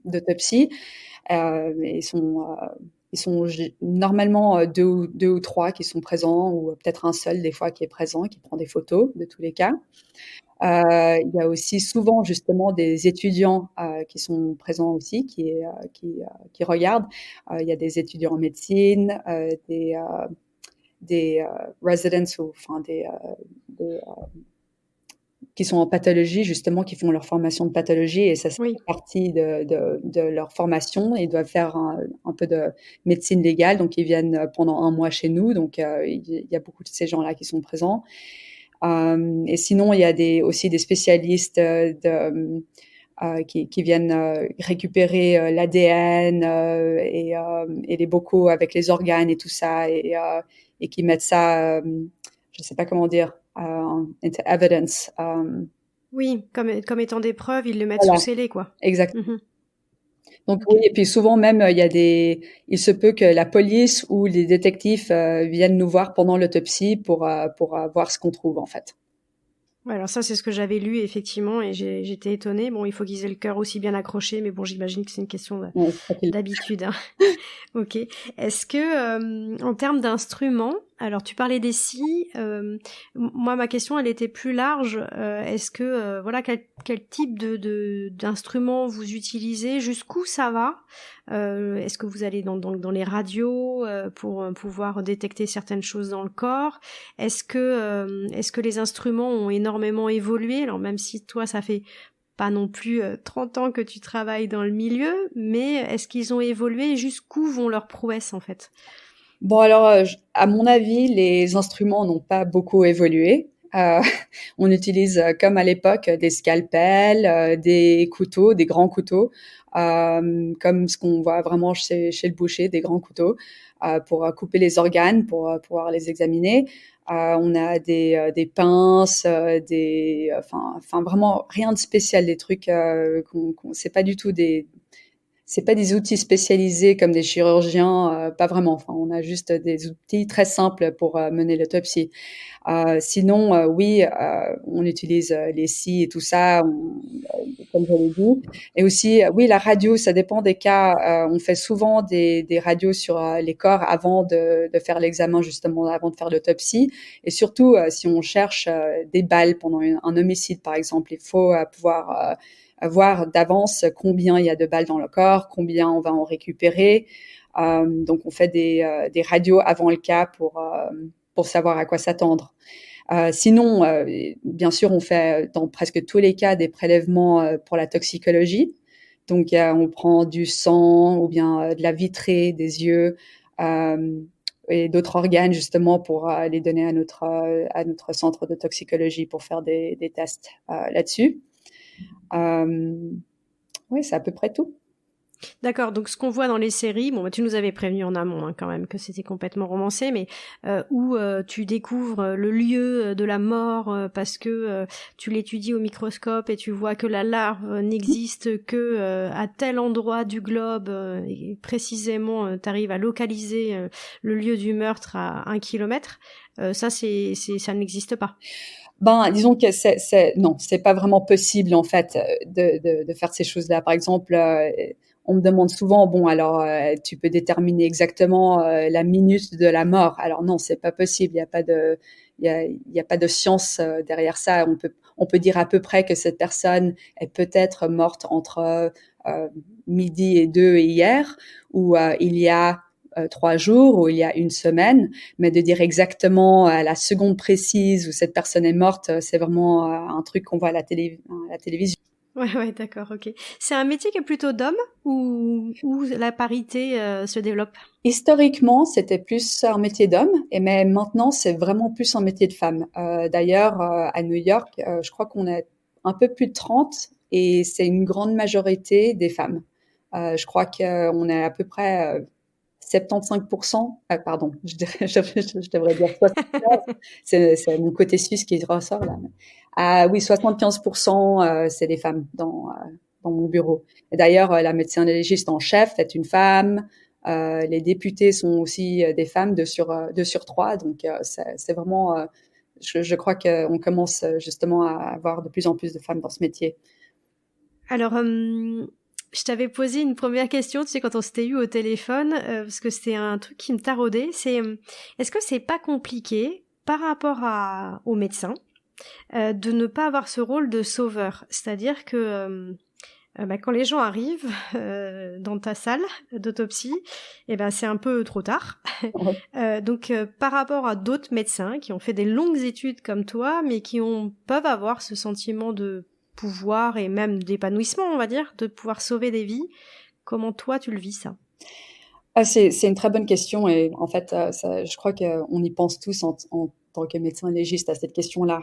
d'autopsie. Ils sont normalement deux ou trois qui sont présents, ou peut-être un seul des fois qui est présent, qui prend des photos de tous les cas. Il y a aussi souvent justement des étudiants qui sont présents aussi, qui regardent. Il y a des étudiants en médecine, des residents, ou enfin des qui sont en pathologie justement, qui font leur formation de pathologie, et ça fait Oui. partie de leur formation. Ils doivent faire un peu de médecine légale, donc ils viennent pendant 1 mois chez nous. Donc il y a beaucoup de ces gens-là qui sont présents. Et sinon, il y a aussi des spécialistes qui viennent récupérer l'ADN et les bocaux avec les organes et tout ça, et qui mettent ça, je ne sais pas comment dire, into evidence. Oui, comme étant des preuves, ils le mettent sous Voilà, scellé, quoi. exact. Mhm. Donc oui, Ok. et puis souvent même, il se peut que la police ou les détectives viennent nous voir pendant l'autopsie pour voir ce qu'on trouve en fait. Ouais, alors ça, c'est ce que j'avais lu, effectivement, et j'étais étonnée. Bon, il faut qu'ils aient le cœur aussi bien accroché, mais bon, j'imagine que c'est une question Ouais, c'est pas qu'il- d'habitude, hein. Ok. Est-ce que, en termes d'instruments, alors tu parlais des scies, moi ma question elle était plus large. Est-ce que, voilà, quel type d'instruments vous utilisez, jusqu'où ça va? Est-ce que vous allez dans les radios pour pouvoir détecter certaines choses dans le corps? Est-ce que les instruments ont énormément évolué? Alors même si toi ça fait pas non plus 30 ans que tu travailles dans le milieu, mais est-ce qu'ils ont évolué et jusqu'où vont leurs prouesses en fait? Bon alors, à mon avis, les instruments n'ont pas beaucoup évolué. Euh, on utilise, comme à l'époque, des scalpels, des couteaux, des grands couteaux, comme ce qu'on voit vraiment chez le boucher, des grands couteaux, pour couper les organes, pour pouvoir les examiner. On a des pinces, enfin vraiment rien de spécial, des trucs c'est pas du tout c'est pas des outils spécialisés comme des chirurgiens, pas vraiment. Enfin, on a juste des outils très simples pour mener l'autopsie. Sinon, oui, on utilise les scies et tout ça, comme je l'ai dit. Et aussi, oui, la radio, ça dépend des cas. On fait souvent des radios sur les corps avant de faire l'examen, justement, avant de faire l'autopsie. Et surtout, si on cherche des balles pendant un homicide, par exemple, il faut pouvoir voir d'avance combien il y a de balles dans le corps, combien on va en récupérer. Donc, on fait des radios avant le cas pour savoir à quoi s'attendre. Sinon, bien sûr, on fait dans presque tous les cas des prélèvements pour la toxicologie. Donc, on prend du sang ou bien de la vitrée des yeux et d'autres organes justement pour les donner à notre centre de toxicologie pour faire des tests là-dessus. Oui, c'est à peu près tout. D'accord, donc ce qu'on voit dans les séries, bon, bah, tu nous avais prévenu en amont quand même que c'était complètement romancé, mais où tu découvres le lieu de la mort parce que tu l'étudies au microscope et tu vois que la larve n'existe que à tel endroit du globe et précisément tu arrives à localiser le lieu du meurtre à 1 kilomètre, ça ça n'existe pas. Disons que non, c'est pas vraiment possible en fait de faire ces choses-là. Par exemple, on me demande souvent, bon, alors tu peux déterminer exactement la minute de la mort. Alors non, c'est pas possible. Il y a pas de science derrière ça. On peut dire à peu près que cette personne est peut-être morte entre midi et 2 et hier, ou il y a 3 jours ou il y a une semaine, mais de dire exactement à la seconde précise où cette personne est morte, c'est vraiment un truc qu'on voit à la télévision. Ouais, d'accord, ok. C'est un métier qui est plutôt d'hommes ou la parité se développe? Historiquement, c'était plus un métier d'homme, mais maintenant, c'est vraiment plus un métier de femme. D'ailleurs, à New York, je crois qu'on est un peu plus de 30 et c'est une grande majorité des femmes. Je crois qu'on est à peu près 75%, pardon, je devrais dire 75, c'est mon côté suisse qui ressort là. Oui, 75%, c'est des femmes dans mon bureau. Et d'ailleurs, la médecin légiste en chef est une femme. Les députés sont aussi des femmes, 2 sur 3. Donc, c'est vraiment, je crois qu'on commence justement à avoir de plus en plus de femmes dans ce métier. Alors, je t'avais posé une première question, tu sais, quand on s'était eu au téléphone, parce que c'était un truc qui me taraudait, c'est est-ce que c'est pas compliqué par rapport aux médecins de ne pas avoir ce rôle de sauveur? C'est-à-dire que quand les gens arrivent dans ta salle d'autopsie, c'est un peu trop tard. Donc, par rapport à d'autres médecins qui ont fait des longues études comme toi, mais peuvent avoir ce sentiment de pouvoir et même d'épanouissement, on va dire, de pouvoir sauver des vies. Comment toi tu le vis ça? C'est une très bonne question et en fait, je crois qu'on y pense tous en tant que médecin légiste à cette question-là.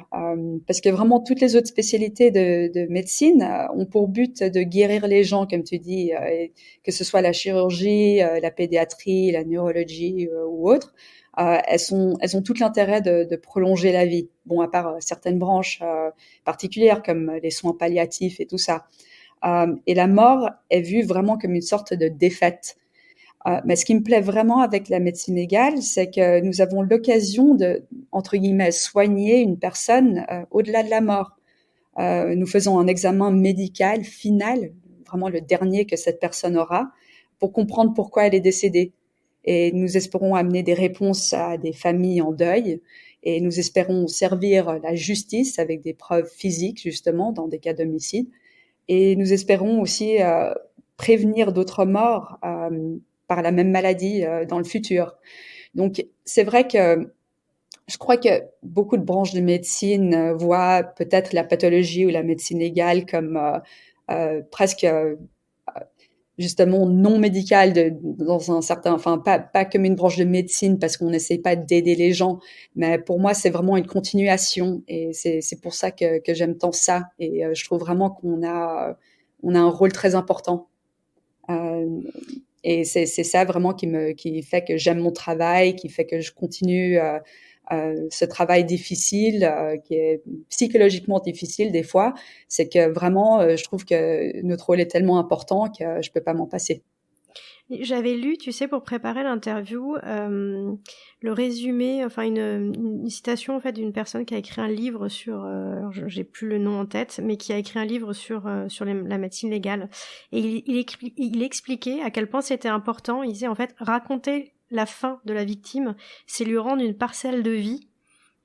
Parce que vraiment toutes les autres spécialités de médecine ont pour but de guérir les gens, comme tu dis, et que ce soit la chirurgie, la pédiatrie, la neurologie ou autre. Elles ont tout l'intérêt de prolonger la vie. Bon, à part certaines branches particulières comme les soins palliatifs et tout ça. Et la mort est vue vraiment comme une sorte de défaite. Mais ce qui me plaît vraiment avec la médecine légale, c'est que nous avons l'occasion de, entre guillemets, soigner une personne au-delà de la mort. Nous faisons un examen médical final, vraiment le dernier que cette personne aura, pour comprendre pourquoi elle est décédée. Et nous espérons amener des réponses à des familles en deuil. Et nous espérons servir la justice avec des preuves physiques, justement, dans des cas d'homicide. Et nous espérons aussi prévenir d'autres morts par la même maladie dans le futur. Donc, c'est vrai que je crois que beaucoup de branches de médecine voient peut-être la pathologie ou la médecine légale comme presque justement non médicale dans un certain, enfin pas comme une branche de médecine parce qu'on n'essaie pas d'aider les gens, mais pour moi c'est vraiment une continuation et c'est pour ça que j'aime tant ça et je trouve vraiment on a un rôle très important. Et c'est ça vraiment qui fait que j'aime mon travail, qui fait que je continue ce travail difficile, qui est psychologiquement difficile des fois, c'est que vraiment, je trouve que notre rôle est tellement important que je peux pas m'en passer. J'avais lu, tu sais, pour préparer l'interview, le résumé, enfin une citation en fait d'une personne qui a écrit un livre sur, alors j'ai plus le nom en tête, mais qui a écrit un livre sur la médecine légale. Et il expliquait à quel point c'était important. Il disait en fait raconter la fin de la victime, c'est lui rendre une parcelle de vie,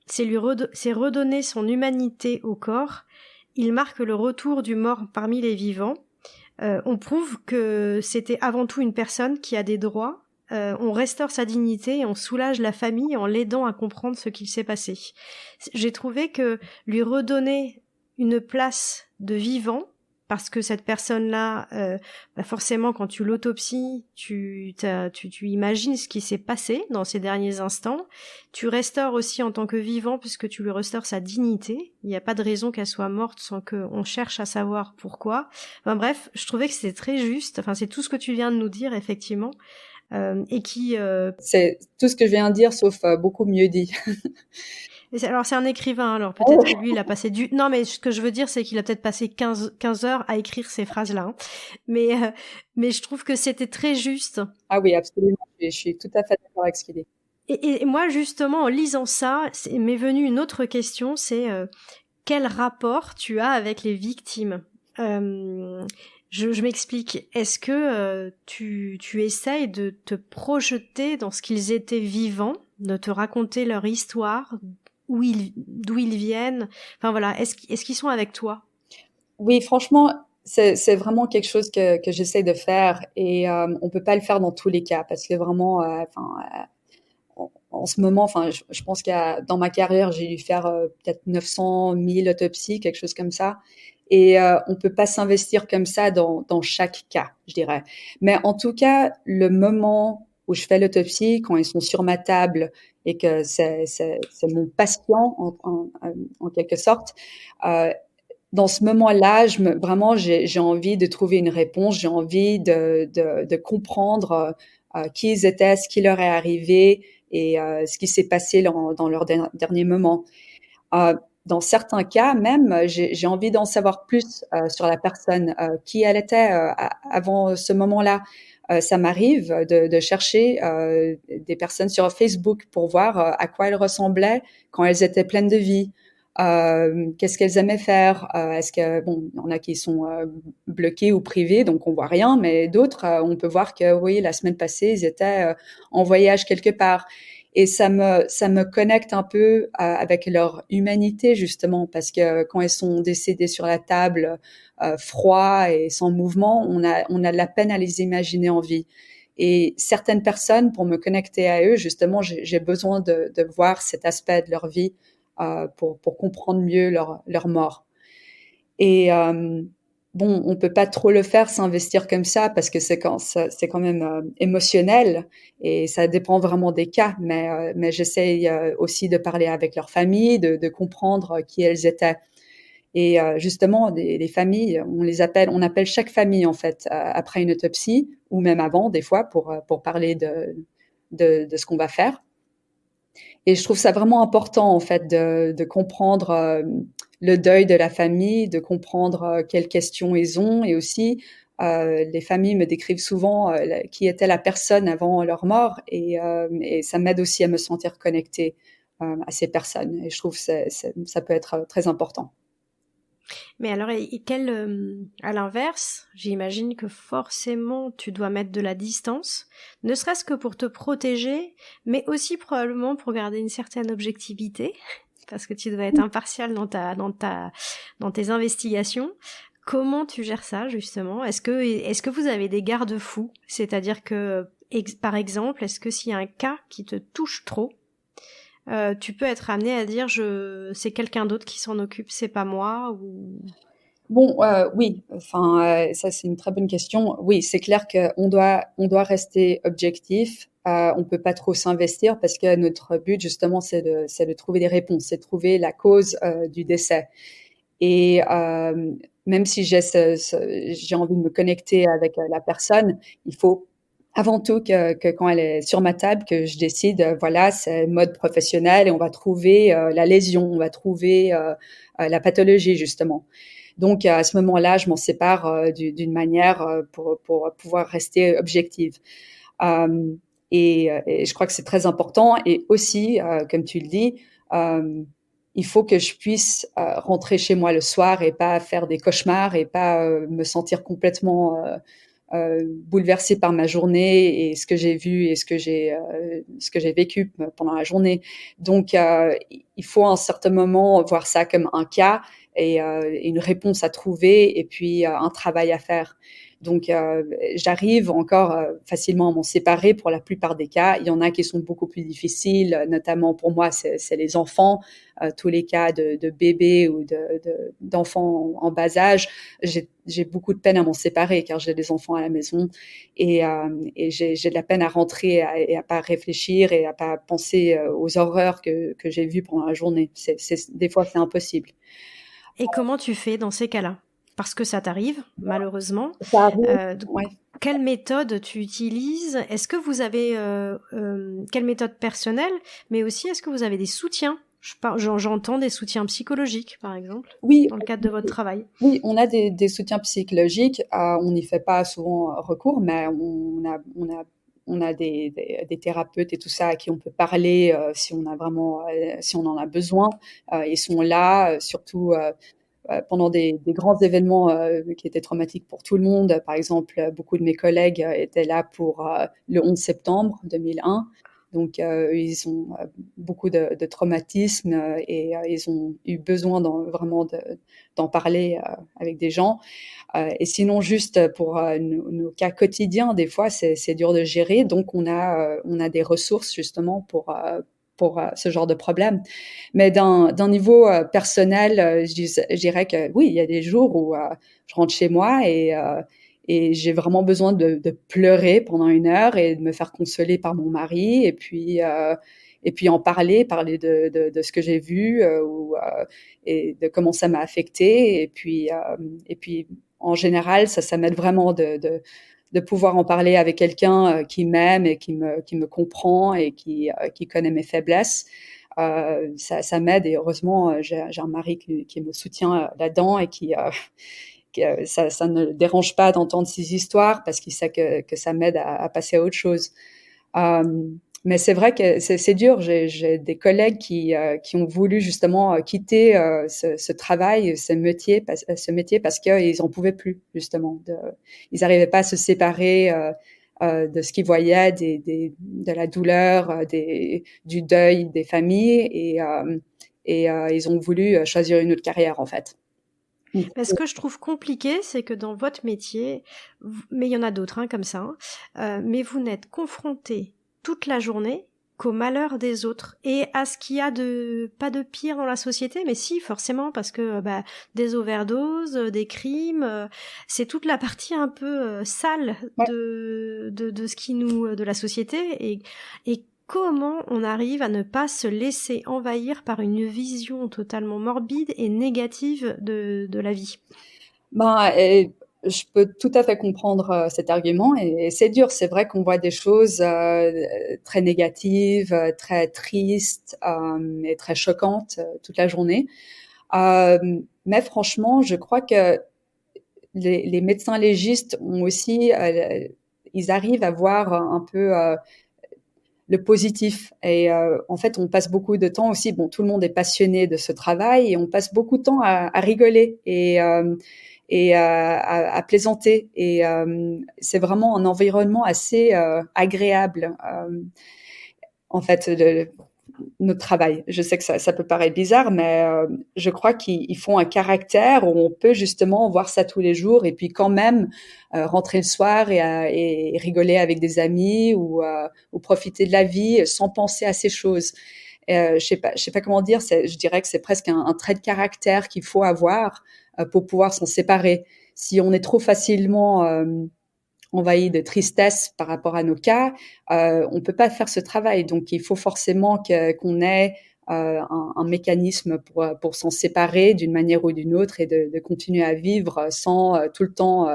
c'est redonner son humanité au corps. Il marque le retour du mort parmi les vivants. On prouve que c'était avant tout une personne qui a des droits. On restaure sa dignité et on soulage la famille en l'aidant à comprendre ce qu'il s'est passé. J'ai trouvé que lui redonner une place de vivant, parce que cette personne-là, forcément, quand tu l'autopsies, tu imagines ce qui s'est passé dans ces derniers instants. Tu restaures aussi en tant que vivant, puisque tu lui restaures sa dignité. Il n'y a pas de raison qu'elle soit morte sans qu'on cherche à savoir pourquoi. Enfin bref, je trouvais que c'était très juste. Enfin, c'est tout ce que tu viens de nous dire, effectivement. Et qui... C'est tout ce que je viens de dire, sauf beaucoup mieux dit. Alors, c'est un écrivain, alors peut-être que lui, il a passé du... Non, mais ce que je veux dire, c'est qu'il a peut-être passé 15 heures à écrire ces phrases-là. Hein. Mais je trouve que c'était très juste. Ah oui, absolument. Je suis tout à fait d'accord avec ce qu'il dit. Et moi, justement, en lisant ça, m'est venue une autre question, c'est quel rapport tu as avec les victimes je m'explique. Est-ce que tu essayes de te projeter dans ce qu'ils étaient vivants, de te raconter leur histoire, d'où ils viennent. Enfin voilà, est-ce qu'ils sont avec toi? Oui, franchement, c'est vraiment quelque chose que j'essaie de faire et on peut pas le faire dans tous les cas parce que vraiment, en ce moment, enfin, je pense dans ma carrière, j'ai dû faire peut-être 900 000 autopsies, quelque chose comme ça. Et on peut pas s'investir comme ça dans chaque cas, je dirais. Mais en tout cas, le moment où je fais l'autopsie, quand ils sont sur ma table et que c'est mon patient en quelque sorte, euh, dans ce moment-là, vraiment j'ai envie de trouver une réponse, j'ai envie de comprendre qui ils étaient, ce qui leur est arrivé et ce qui s'est passé dans leur dernier moment. Dans certains cas, même, j'ai envie d'en savoir plus sur la personne, qui elle était avant ce moment-là. Ça m'arrive de chercher des personnes sur Facebook pour voir à quoi elles ressemblaient quand elles étaient pleines de vie. Qu'est-ce qu'elles aimaient faire? Est-ce que bon, il y en a qui sont bloqués ou privés, donc on voit rien, mais d'autres, on peut voir que oui, la semaine passée, ils étaient en voyage quelque part. Et ça me connecte un peu avec leur humanité justement parce que quand elles sont décédées sur la table, froid et sans mouvement, on a de la peine à les imaginer en vie. Et certaines personnes, pour me connecter à eux, justement, j'ai besoin de voir cet aspect de leur vie pour comprendre mieux leur mort. Et bon, on peut pas trop le faire, s'investir comme ça parce que c'est quand même émotionnel et ça dépend vraiment des cas. Mais j'essaye aussi de parler avec leur famille, de comprendre qui elles étaient. Et justement, les familles, on appelle chaque famille en fait après une autopsie ou même avant des fois pour parler de ce qu'on va faire. Et je trouve ça vraiment important en fait de comprendre le deuil de la famille, de comprendre quelles questions ils ont et aussi les familles me décrivent souvent qui était la personne avant leur mort et ça m'aide aussi à me sentir connectée à ces personnes et je trouve que ça peut être très important. Mais alors, à l'inverse, j'imagine que forcément tu dois mettre de la distance, ne serait-ce que pour te protéger, mais aussi probablement pour garder une certaine objectivité, parce que tu dois être impartial dans tes investigations. Comment tu gères ça, justement? Est-ce que vous avez des garde-fous? C'est-à-dire que, par exemple, est-ce que s'il y a un cas qui te touche trop, tu peux être amené à dire c'est quelqu'un d'autre qui s'en occupe, c'est pas moi ou... Bon, oui, enfin, ça c'est une très bonne question. Oui, c'est clair qu'on doit rester objectif. On peut pas trop s'investir parce que notre but justement c'est de trouver des réponses, c'est de trouver la cause du décès. Et même si j'ai envie de me connecter avec la personne, il faut avant tout que quand elle est sur ma table, que je décide, voilà, c'est mode professionnel et on va trouver la lésion, on va trouver la pathologie justement. Donc à ce moment-là, je m'en sépare d'une manière pour pouvoir rester objective. Euh, et je crois que c'est très important. Et aussi, comme tu le dis, euh, il faut que je puisse rentrer chez moi le soir et pas faire des cauchemars et pas me sentir complètement bouleversée par ma journée et ce que j'ai vu et ce que j'ai vécu pendant la journée. Donc, il faut à un certain moment voir ça comme un cas et une réponse à trouver et puis un travail à faire. Donc, j'arrive encore facilement à m'en séparer pour la plupart des cas. Il y en a qui sont beaucoup plus difficiles, notamment pour moi, c'est les enfants. Tous les cas de bébés ou d'enfants en bas âge, j'ai beaucoup de peine à m'en séparer car j'ai des enfants à la maison et j'ai de la peine à rentrer et à pas réfléchir et à pas penser aux horreurs que j'ai vues pendant la journée. Des fois, c'est impossible. Et comment tu fais dans ces cas-là? Parce que ça t'arrive, malheureusement. Ça arrive, Donc, quelle méthode tu utilises? Est-ce que vous avez quelle méthode personnelle, mais aussi est-ce que vous avez des soutiens? J'entends des soutiens psychologiques, par exemple, oui, dans le cadre de votre travail. oui, on a des soutiens psychologiques. On n'y fait pas souvent recours, mais on a des thérapeutes et tout ça à qui on peut parler si on a vraiment, si on en a besoin. Ils sont là, surtout pendant des grands événements qui étaient traumatiques pour tout le monde. Par exemple, beaucoup de mes collègues étaient là pour le 11 septembre 2001. Donc, ils ont beaucoup de traumatismes et ils ont eu besoin vraiment d'en parler avec des gens. Et sinon, juste pour nos cas quotidiens, des fois, c'est dur de gérer. Donc, on a des ressources justement pour ce genre de problème. Mais d'un niveau personnel, je dirais que oui, il y a des jours où je rentre chez moi et j'ai vraiment besoin de pleurer pendant 1 heure et de me faire consoler par mon mari et puis en parler de ce que j'ai vu et de comment ça m'a affecté et puis en général ça m'aide vraiment de pouvoir en parler avec quelqu'un qui m'aime et qui me comprend et qui connaît mes faiblesses. Ça m'aide et heureusement j'ai un mari qui me soutient là-dedans et ça ne le dérange pas d'entendre ces histoires parce qu'il sait que ça m'aide à passer à autre chose. Mais c'est vrai que c'est dur. J'ai des collègues qui ont voulu justement quitter ce travail, ce métier parce qu'ils en pouvaient plus justement. Ils n'arrivaient pas à se séparer de ce qu'ils voyaient, de la douleur, du deuil des familles et ils ont voulu choisir une autre carrière en fait. Mais ce que je trouve compliqué, c'est que dans votre métier, mais il y en a d'autres comme ça, mais vous n'êtes confronté toute la journée qu'au malheur des autres et à ce qu'il y a de pas de pire dans la société, mais si forcément parce que des overdoses, des crimes, c'est toute la partie un peu sale de ce qui nous de la société et comment on arrive à ne pas se laisser envahir par une vision totalement morbide et négative de la vie? Je peux tout à fait comprendre cet argument et c'est dur. C'est vrai qu'on voit des choses très négatives, très tristes et très choquantes toute la journée. Euh, mais franchement, je crois que les médecins légistes ont aussi, ils arrivent à voir un peu le positif. Et en fait, on passe beaucoup de temps aussi. Bon, tout le monde est passionné de ce travail et on passe beaucoup de temps à rigoler et à plaisanter. Et c'est vraiment un environnement assez agréable. En fait, notre travail. Je sais que ça peut paraître bizarre, mais je crois qu'ils font un caractère où on peut justement voir ça tous les jours et puis quand même rentrer le soir et rigoler avec des amis ou profiter de la vie sans penser à ces choses. Je sais pas comment dire. Je dirais que c'est presque un trait de caractère qu'il faut avoir pour pouvoir s'en séparer. Si on est trop facilement envahi de tristesse par rapport à nos cas, on peut pas faire ce travail. Donc, il faut forcément qu'on ait un mécanisme pour s'en séparer d'une manière ou d'une autre et de continuer à vivre sans tout le temps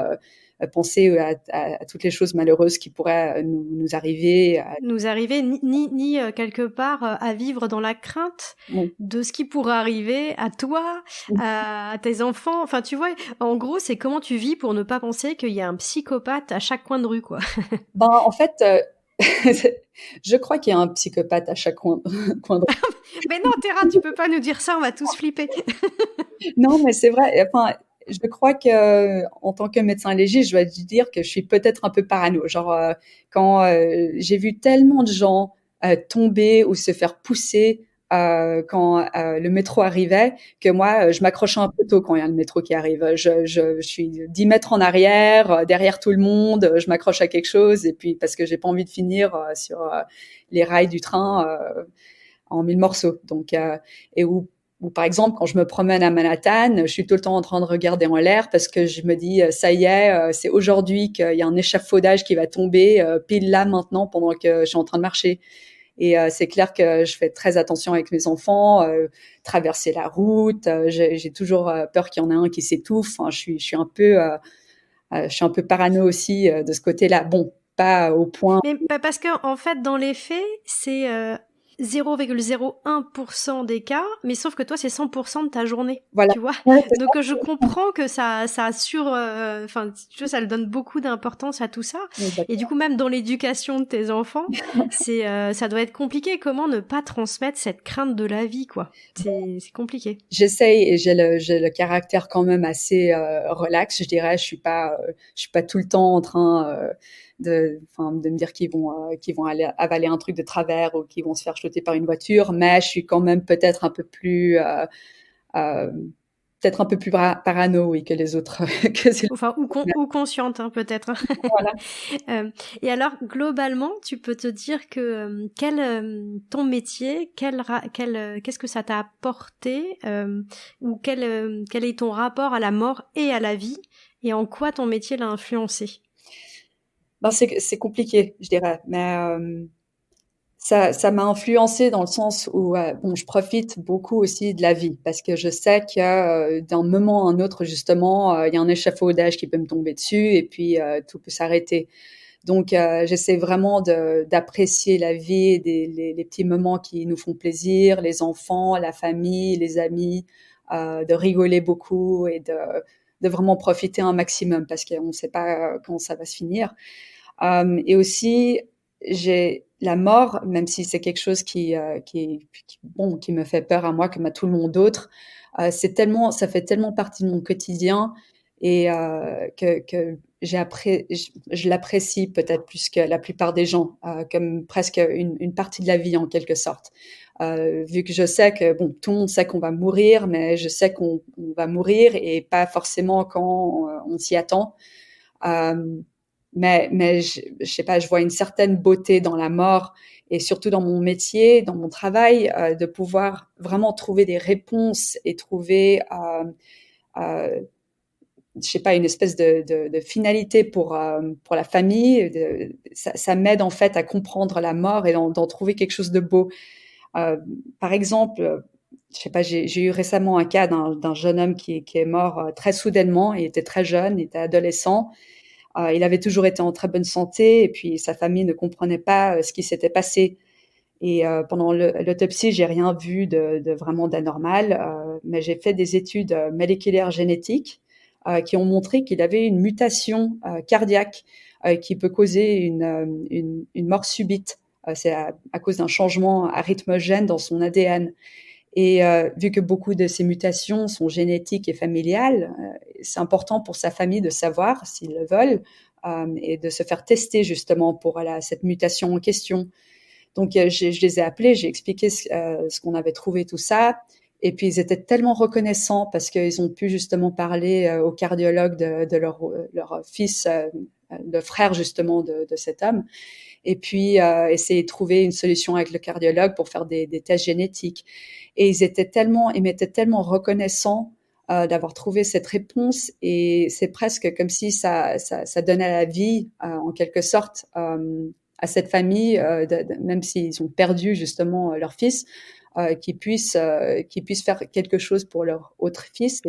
penser à toutes les choses malheureuses qui pourraient nous arriver. Nous arriver, ni quelque part à vivre dans la crainte Oui. de ce qui pourrait arriver à toi, à tes enfants. Enfin, tu vois, en gros, c'est comment tu vis pour ne pas penser qu'il y a un psychopathe à chaque coin de rue, quoi. Ben, en fait, je crois qu'il y a un psychopathe à chaque coin de rue. Mais non, Terra, tu peux pas nous dire ça, on va tous flipper. Non, mais c'est vrai. Enfin, je crois que en tant que médecin légiste, je dois dire que je suis peut-être un peu parano. Genre, quand j'ai vu tellement de gens tomber ou se faire pousser quand le métro arrivait, que moi, je m'accrochais un peu tôt quand il y a le métro qui arrive. Je suis 10 mètres en arrière, derrière tout le monde, je m'accroche à quelque chose, et puis parce que j'ai pas envie de finir sur les rails du train en mille morceaux. Donc, et ou par exemple, quand je me promène à Manhattan, je suis tout le temps en train de regarder en l'air parce que je me dis, ça y est, c'est aujourd'hui qu'il y a un échafaudage qui va tomber pile là maintenant pendant que je suis en train de marcher. Et c'est clair que je fais très attention avec mes enfants, traverser la route. J'ai toujours peur qu'il y en ait un qui s'étouffe. Enfin, je suis un peu, je suis un peu parano aussi de ce côté-là. Bon, pas au point. Mais parce que en fait, dans les faits, c'est 0,01% des cas, mais sauf que toi, c'est 100% de ta journée, Voilà. tu vois. Ouais, c'est Donc, je comprends que ça assure, enfin, tu vois, ça le donne beaucoup d'importance à tout ça. ça. Et du coup, même dans l'éducation de tes enfants, ça doit être compliqué. Comment ne pas transmettre cette crainte de la vie, quoi. C'est compliqué. J'essaye et j'ai le caractère quand même assez relax, je dirais. Je suis pas tout le temps en train de me dire qu'ils vont aller avaler un truc de travers ou qu'ils vont se faire jeter par une voiture, mais je suis quand même peut-être un peu plus euh, peut-être un peu plus parano, oui, que les autres. Enfin, ou consciente, hein, peut-être. Voilà. Et alors, globalement, tu peux te dire que ton métier, qu'est-ce que ça t'a apporté, ou quel est ton rapport à la mort et à la vie, et en quoi ton métier l'a influencé? Ben, c'est compliqué, je dirais, mais ça m'a influencé dans le sens où bon, je profite beaucoup aussi de la vie parce que je sais que d'un moment à un autre, justement, il y a un échafaudage qui peut me tomber dessus et puis tout peut s'arrêter. Donc, j'essaie vraiment d'apprécier la vie, les petits moments qui nous font plaisir, les enfants, la famille, les amis, de rigoler beaucoup et de vraiment profiter un maximum parce qu'on ne sait pas quand ça va se finir. Et aussi, j'ai la mort, même si c'est quelque chose bon, qui me fait peur à moi comme à tout le monde d'autre, ça fait tellement partie de mon quotidien et que je l'apprécie peut-être plus que la plupart des gens, comme presque une partie de la vie en quelque sorte. Vu que je sais que bon, tout le monde sait qu'on va mourir, mais je sais qu'on va mourir et pas forcément quand on s'y attend. Euh, mais je sais pas, je vois une certaine beauté dans la mort et surtout dans mon métier, dans mon travail, de pouvoir vraiment trouver des réponses et trouver, euh, je sais pas, une espèce de finalité pour la famille. Ça m'aide en fait à comprendre la mort et d'en trouver quelque chose de beau. Par exemple, je sais pas, j'ai eu récemment un cas d'un jeune homme qui est mort très soudainement. Il était très jeune, il était adolescent. Il avait toujours été en très bonne santé et puis sa famille ne comprenait pas ce qui s'était passé. Et pendant l'autopsie, j'ai rien vu de vraiment d'anormal, mais j'ai fait des études moléculaires génétiques qui ont montré qu'il avait une mutation cardiaque qui peut causer une mort subite. C'est à cause d'un changement arrhythmogène dans son ADN. Et vu que beaucoup de ces mutations sont génétiques et familiales, c'est important pour sa famille de savoir s'ils le veulent et de se faire tester justement pour cette mutation en question. Donc je les ai appelés, j'ai expliqué ce qu'on avait trouvé, tout ça. Et puis ils étaient tellement reconnaissants parce qu'ils ont pu justement parler au cardiologue de leur fils, le frère justement de cet homme et puis essayer de trouver une solution avec le cardiologue pour faire des tests génétiques. Et ils m'étaient tellement reconnaissants d'avoir trouvé cette réponse et c'est presque comme si ça donnait la vie en quelque sorte à cette famille, même s'ils ont perdu justement leur fils, qu'ils puissent faire quelque chose pour leur autre fils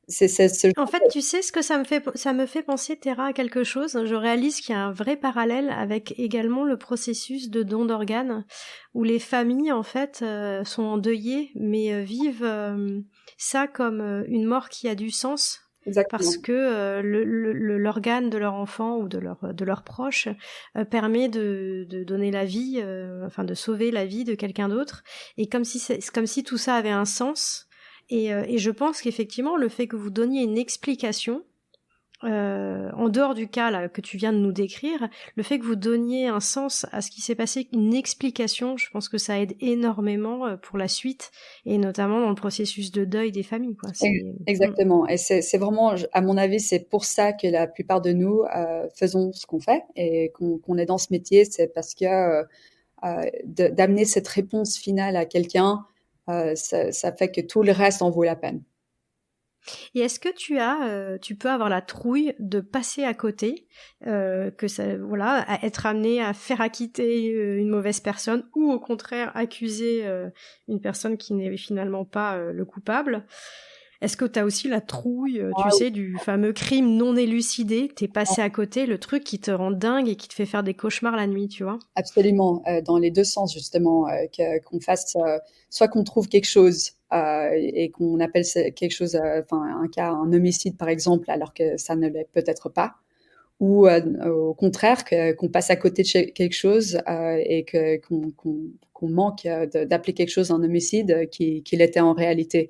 c'est ce En fait, tu sais ce que ça me fait penser, Terra, à quelque chose. Je réalise qu'il y a un vrai parallèle avec également le processus de don d'organes, où les familles, en fait, sont endeuillées, mais vivent ça comme une mort qui a du sens, parce exactement. que l'organe de leur enfant ou de leur proche permet de donner la vie, enfin de sauver la vie de quelqu'un d'autre, et comme si tout ça avait un sens. Et je pense qu'effectivement, le fait que vous donniez une explication, en dehors du cas là, que tu viens de nous décrire, le fait que vous donniez un sens à ce qui s'est passé, une explication, je pense que ça aide énormément pour la suite, et notamment dans le processus de deuil des familles, quoi. Exactement. Et c'est vraiment, à mon avis, c'est pour ça que la plupart de nous faisons ce qu'on fait et qu'on est dans ce métier. C'est parce que d'amener cette réponse finale à quelqu'un, ça fait que tout le reste en vaut la peine. Et est-ce que tu peux avoir la trouille de passer à côté, que ça, voilà, à être amené à faire acquitter une mauvaise personne, ou au contraire accuser une personne qui n'est finalement pas le coupable? Est-ce que tu as aussi la trouille, tu sais, du fameux crime non élucidé? T'es passé à côté, le truc qui te rend dingue et qui te fait faire des cauchemars la nuit, tu vois? Absolument, dans les deux sens justement, qu'on fasse, soit qu'on trouve quelque chose et qu'on appelle quelque chose, enfin un cas, un homicide par exemple, alors que ça ne l'est peut-être pas, ou au contraire qu'on passe à côté de quelque chose et qu'on manque d'appeler quelque chose un homicide qui l'était en réalité.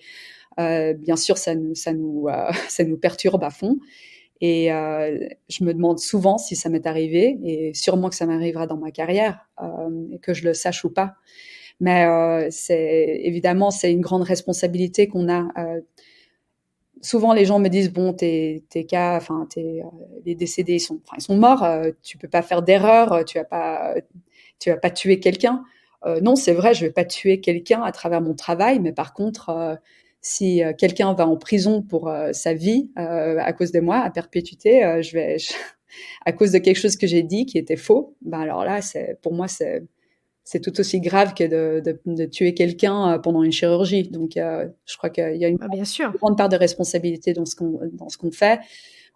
Bien sûr, ça nous perturbe à fond. Et je me demande souvent si ça m'est arrivé, et sûrement que ça m'arrivera dans ma carrière, et que je le sache ou pas. Mais c'est évidemment c'est une grande responsabilité qu'on a. Souvent les gens me disent bon tes cas, enfin les décédés ils sont morts, tu peux pas faire d'erreur, tu vas pas tuer quelqu'un. Non, c'est vrai, je vais pas tuer quelqu'un à travers mon travail, mais par contre, si quelqu'un va en prison pour sa vie à cause de moi, à perpétuité, à cause de quelque chose que j'ai dit qui était faux, ben alors là, pour moi, c'est tout aussi grave que de tuer quelqu'un pendant une chirurgie. Donc, je crois qu'il y a une Ah, bien sûr. grande part de responsabilité dans ce qu'on fait.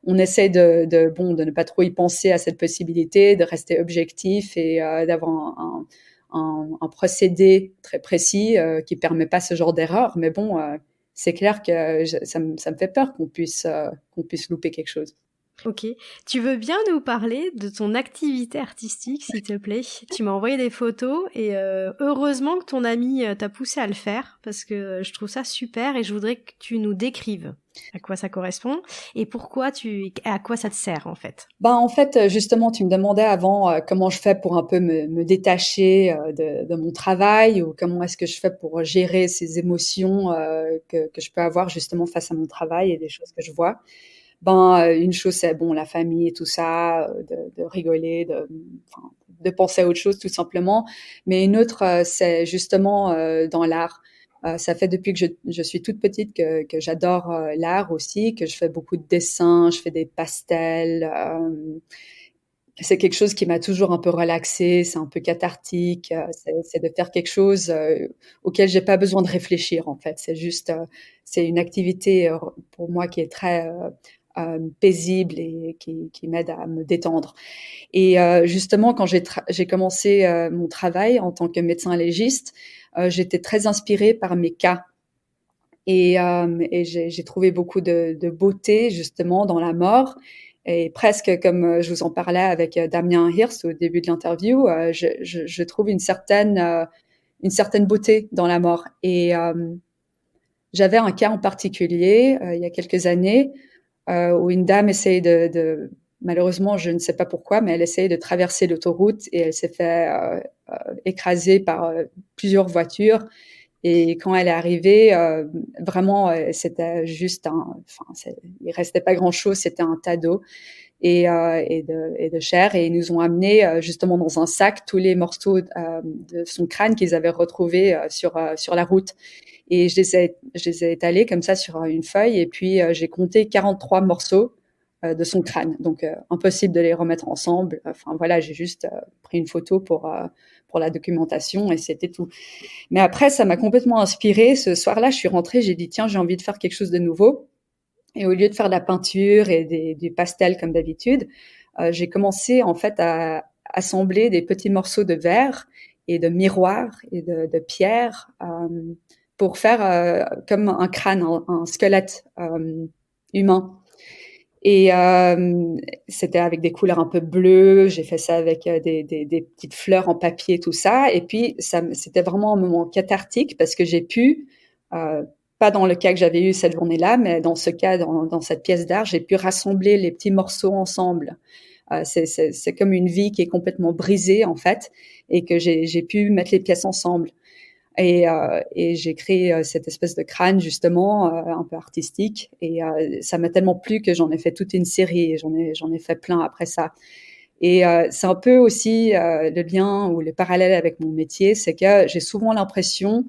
On essaie de ne pas trop y penser à cette possibilité, de rester objectif et d'avoir un procédé très précis qui permet pas ce genre d'erreur. Mais bon, c'est clair que ça me fait peur qu'on puisse louper quelque chose. Ok. Tu veux bien nous parler de ton activité artistique, s'il te plaît? Tu m'as envoyé des photos et heureusement que ton ami t'a poussé à le faire, parce que je trouve ça super et je voudrais que tu nous décrives à quoi ça correspond et à quoi ça te sert en fait. Ben, en fait, justement, tu me demandais avant comment je fais pour un peu me détacher de mon travail, ou comment est-ce que je fais pour gérer ces émotions que je peux avoir justement face à mon travail et des choses que je vois. Ben, une chose, c'est bon, la famille et tout ça, de rigoler, enfin, de penser à autre chose tout simplement. Mais une autre, c'est justement dans l'art. Ça fait depuis que je suis toute petite que j'adore l'art aussi, que je fais beaucoup de dessins, je fais des pastels. C'est quelque chose qui m'a toujours un peu relaxée, c'est un peu cathartique. C'est de faire quelque chose auquel j'ai pas besoin de réfléchir en fait. C'est juste, c'est une activité pour moi qui est très paisible et qui m'aide à me détendre. Et justement, quand j'ai commencé mon travail en tant que médecin légiste, j'étais très inspirée par mes cas. Et j'ai trouvé beaucoup de beauté justement dans la mort. Et presque comme je vous en parlais avec Damien Hirst au début de l'interview, je trouve une certaine beauté dans la mort. Et j'avais un cas en particulier il y a quelques années où une dame essayait malheureusement, je ne sais pas pourquoi, mais elle essayait de traverser l'autoroute et elle s'est fait écraser par plusieurs voitures. Et quand elle est arrivée, vraiment, c'était juste il restait pas grand-chose, c'était un tas d'eau et de chair. Et ils nous ont amené justement dans un sac tous les morceaux de son crâne qu'ils avaient retrouvés sur la route. Et je les ai étalés comme ça sur une feuille. Et puis, j'ai compté 43 morceaux de son crâne. Donc, impossible de les remettre ensemble. Enfin, voilà, j'ai juste pris une photo pour la documentation et c'était tout. Mais après, ça m'a complètement inspirée. Ce soir-là, je suis rentrée, j'ai dit, tiens, j'ai envie de faire quelque chose de nouveau. Et au lieu de faire de la peinture et du pastel comme d'habitude, j'ai commencé en fait à assembler des petits morceaux de verre et de miroirs et de pierre pour faire comme un crâne, un squelette humain. Et c'était avec des couleurs un peu bleues. J'ai fait ça avec des petites fleurs en papier, tout ça. Et puis, c'était vraiment un moment cathartique parce que j'ai pu, euh, pas dans le cas que j'avais eu cette journée-là, mais dans ce cas, dans cette pièce d'art, j'ai pu rassembler les petits morceaux ensemble. C'est comme une vie qui est complètement brisée, en fait, et que j'ai pu mettre les pièces ensemble. Et j'ai créé cette espèce de crâne justement un peu artistique et ça m'a tellement plu que j'en ai fait toute une série et j'en ai fait plein après ça. Et c'est un peu aussi le lien ou le parallèle avec mon métier, c'est que j'ai souvent l'impression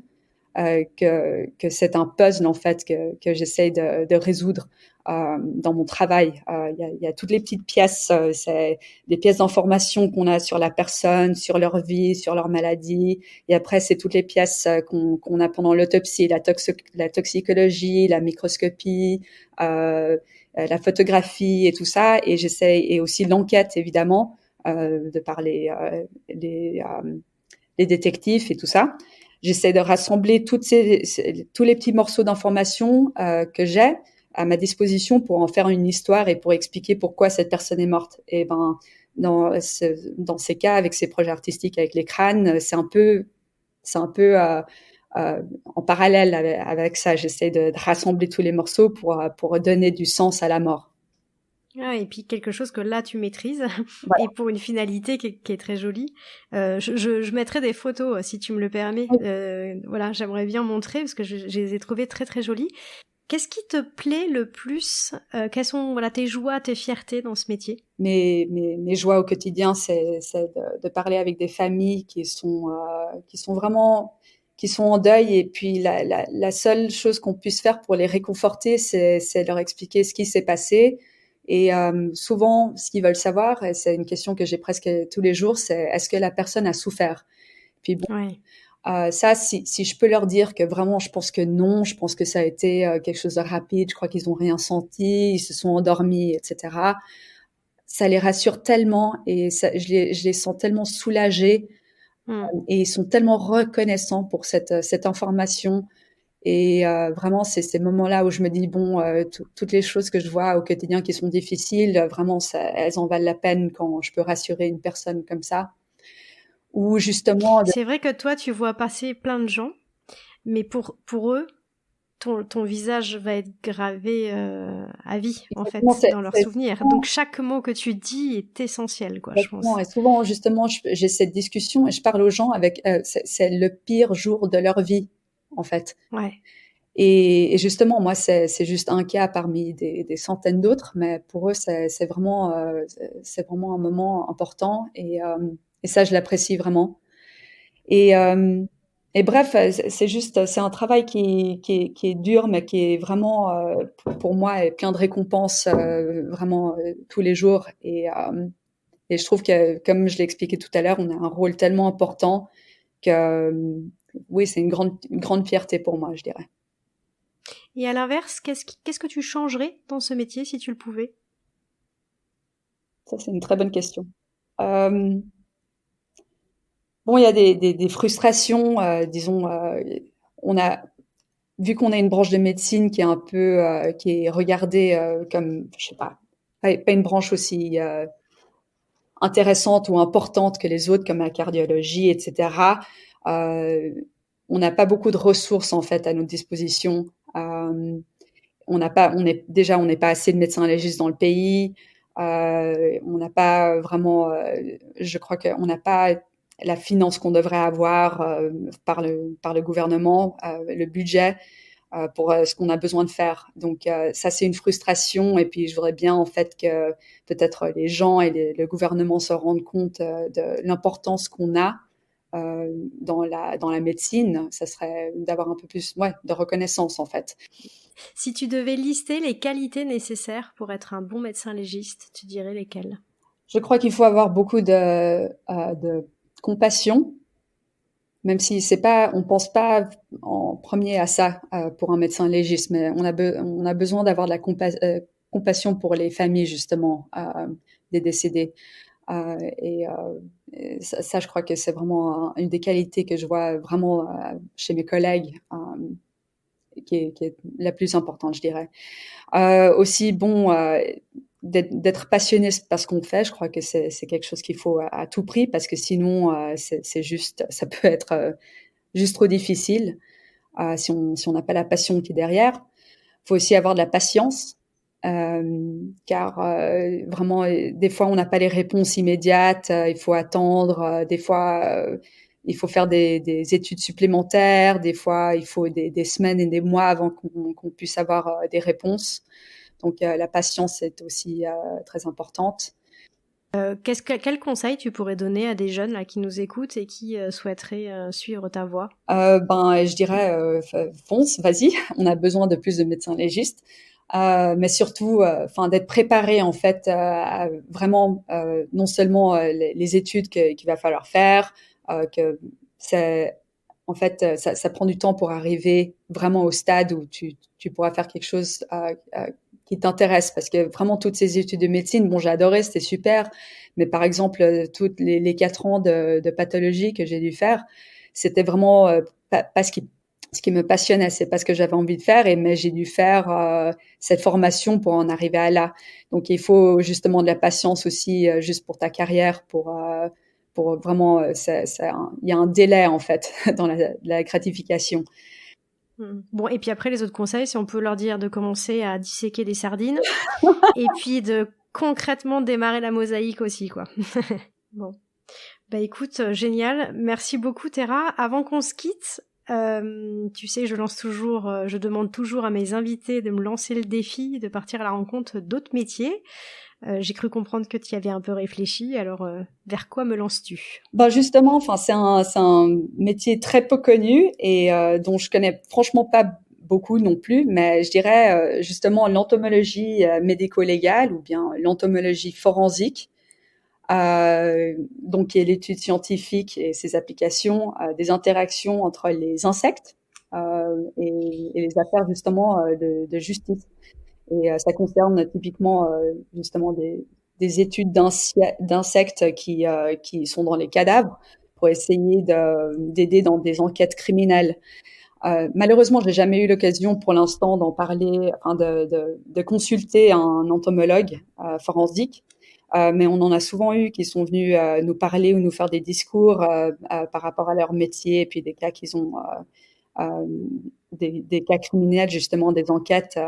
que c'est un puzzle en fait que j'essaye de résoudre dans mon travail. Il y a toutes les petites pièces, c'est des pièces d'information qu'on a sur la personne, sur leur vie, sur leur maladie. Et après, c'est toutes les pièces qu'on a pendant l'autopsie, la toxicologie, la microscopie, la photographie et tout ça. Et j'essaye, et aussi l'enquête évidemment, de parler les détectives et tout ça. J'essaie de rassembler tous les petits morceaux d'informations que j'ai à ma disposition pour en faire une histoire et pour expliquer pourquoi cette personne est morte. Et ben, dans ces cas, avec ces projets artistiques, avec les crânes, c'est un peu en parallèle avec ça. J'essaie de rassembler tous les morceaux pour donner du sens à la mort. Ah, et puis quelque chose que là tu maîtrises Voilà. et pour une finalité qui est très jolie. Je mettrai des photos si tu me le permets. Voilà, j'aimerais bien montrer parce que je les ai trouvées très très jolies. Qu'est-ce qui te plaît le plus? Quelles sont voilà tes joies, tes fiertés dans ce métier? Mes joies au quotidien, c'est de parler avec des familles qui sont vraiment qui sont en deuil et puis la seule chose qu'on puisse faire pour les réconforter, c'est leur expliquer ce qui s'est passé. Et souvent, ce qu'ils veulent savoir, et c'est une question que j'ai presque tous les jours, c'est est-ce que la personne a souffert? Puis bon, Ouais. ça, si je peux leur dire que vraiment, je pense que non, je pense que ça a été quelque chose de rapide, je crois qu'ils ont rien senti, ils se sont endormis, etc. Ça les rassure tellement et je les sens tellement soulagés et ils sont tellement reconnaissants pour cette information. Et vraiment, c'est ces moments-là où je me dis, bon, toutes les choses que je vois au quotidien qui sont difficiles, vraiment, elles en valent la peine quand je peux rassurer une personne comme ça. Ou justement, C'est vrai que toi tu vois passer plein de gens, mais pour eux ton visage va être gravé à vie, en exactement, fait, dans leurs souvenirs. Donc chaque mot que tu dis est essentiel, quoi, je exactement. pense. Et souvent, justement, j'ai cette discussion et je parle aux gens avec, c'est le pire jour de leur vie, en fait. Ouais. Et justement, moi, c'est juste un cas parmi des centaines d'autres, mais pour eux, c'est vraiment un moment important et ça, je l'apprécie vraiment. Et, euh, et bref, c'est juste, c'est un travail qui est dur, mais qui est vraiment, pour moi, est plein de récompenses, vraiment tous les jours. Et je trouve que, comme je l'ai expliqué tout à l'heure, on a un rôle tellement important que, oui, c'est une grande fierté pour moi, je dirais. Et à l'inverse, qu'est-ce que tu changerais dans ce métier si tu le pouvais? Ça, c'est une très bonne question. Euh, bon, il y a des frustrations, disons, on a, vu qu'on a une branche de médecine qui est un peu, qui est regardée comme, je sais pas une branche aussi intéressante ou importante que les autres, comme la cardiologie, etc. Euh, on n'a pas beaucoup de ressources en fait à notre disposition. On n'a pas, on n'est pas assez de médecins légistes dans le pays. On n'a pas vraiment, je crois qu'on n'a pas la finance qu'on devrait avoir par le gouvernement, le budget pour ce qu'on a besoin de faire. Donc ça, c'est une frustration. Et puis je voudrais bien en fait que peut-être les gens et le gouvernement se rendent compte de l'importance qu'on a dans la médecine. Ça serait d'avoir un peu plus, ouais, de reconnaissance en fait. Si tu devais lister les qualités nécessaires pour être un bon médecin légiste, tu dirais lesquelles? Je crois qu'il faut avoir beaucoup de compassion Même si c'est pas, on pense pas en premier à ça pour un médecin légiste, mais on a besoin d'avoir de la compassion pour les familles justement des décédés. Et ça, je crois que c'est vraiment une des qualités que je vois vraiment chez mes collègues, qui est la plus importante, je dirais. Aussi, bon, d'être passionné par ce qu'on fait, je crois que c'est quelque chose qu'il faut à tout prix, parce que sinon, c'est juste, ça peut être juste trop difficile si on n'a pas la passion qui est derrière. Il faut aussi avoir de la patience. Car vraiment, des fois, on n'a pas les réponses immédiates. Il faut attendre. Des fois, il faut faire des études supplémentaires. Des fois, il faut des semaines et des mois avant qu'on puisse avoir des réponses. Donc, la patience est aussi très importante. Quel conseil tu pourrais donner à des jeunes là, qui nous écoutent et qui souhaiteraient suivre ta voie? Je dirais, fonce, vas-y. On a besoin de plus de médecins légistes. Mais surtout, d'être préparé en fait à vraiment non seulement les études qu'il va falloir faire, que c'est en fait ça prend du temps pour arriver vraiment au stade où tu pourras faire quelque chose qui t'intéresse, parce que vraiment toutes ces études de médecine, bon, j'ai adoré, c'était super, mais par exemple toutes les 4 ans de pathologie que j'ai dû faire, c'était vraiment pas ce qui me passionnait, c'est pas ce que j'avais envie de faire, mais j'ai dû faire cette formation pour en arriver à là. Donc il faut justement de la patience aussi, juste pour ta carrière, pour vraiment, il y a un délai en fait dans la gratification. Bon, et puis après les autres conseils, si on peut leur dire de commencer à disséquer des sardines, et puis de concrètement démarrer la mosaïque aussi, quoi. Bon, bah écoute, génial, merci beaucoup Terra. Avant qu'on se quitte, tu sais, je demande toujours à mes invités de me lancer le défi de partir à la rencontre d'autres métiers. J'ai cru comprendre que tu y avais un peu réfléchi, alors vers quoi me lances-tu? Justement, c'est un métier très peu connu et dont je connais franchement pas beaucoup non plus, mais je dirais justement l'entomologie médico-légale ou bien l'entomologie forensique. Donc, qui est l'étude scientifique et ses applications des interactions entre les insectes et les affaires justement de justice. Et ça concerne typiquement justement des études d'insectes qui sont dans les cadavres pour essayer d'aider dans des enquêtes criminelles. Malheureusement, j'ai jamais eu l'occasion pour l'instant d'en parler, de consulter un entomologue forensique. Mais on en a souvent eu qui sont venus nous parler ou nous faire des discours par rapport à leur métier, et puis des cas qu'ils ont, des cas criminels justement, des enquêtes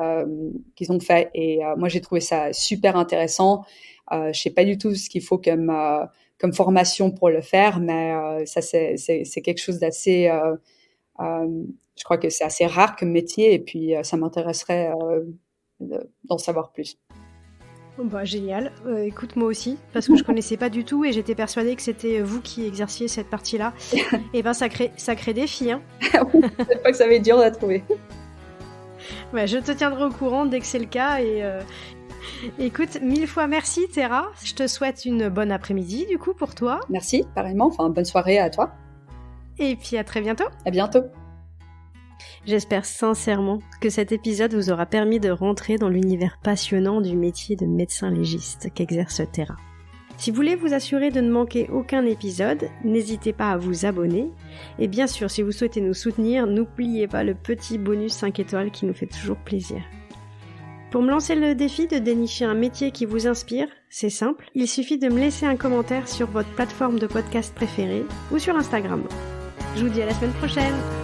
qu'ils ont fait. Et moi, j'ai trouvé ça super intéressant. Je sais pas du tout ce qu'il faut comme formation pour le faire, mais ça c'est quelque chose d'assez. Je crois que c'est assez rare comme métier, et puis ça m'intéresserait d'en savoir plus. Bah, génial. Écoute, moi aussi, parce que je connaissais pas du tout et j'étais persuadée que c'était vous qui exerciez cette partie-là. Et ben, ça crée des filles, hein. Oui, c'est pas que ça va être dur à trouver. Ouais, je te tiendrai au courant dès que c'est le cas. Et écoute, 1000 fois merci, Terra. Je te souhaite une bonne après-midi, du coup, pour toi. Merci, pareillement. Bonne soirée à toi. Et puis à très bientôt. À bientôt. J'espère sincèrement que cet épisode vous aura permis de rentrer dans l'univers passionnant du métier de médecin légiste qu'exerce Terra. Si vous voulez vous assurer de ne manquer aucun épisode, n'hésitez pas à vous abonner. Et bien sûr, si vous souhaitez nous soutenir, n'oubliez pas le petit bonus 5 étoiles qui nous fait toujours plaisir. Pour me lancer le défi de dénicher un métier qui vous inspire, c'est simple, il suffit de me laisser un commentaire sur votre plateforme de podcast préférée ou sur Instagram. Je vous dis à la semaine prochaine.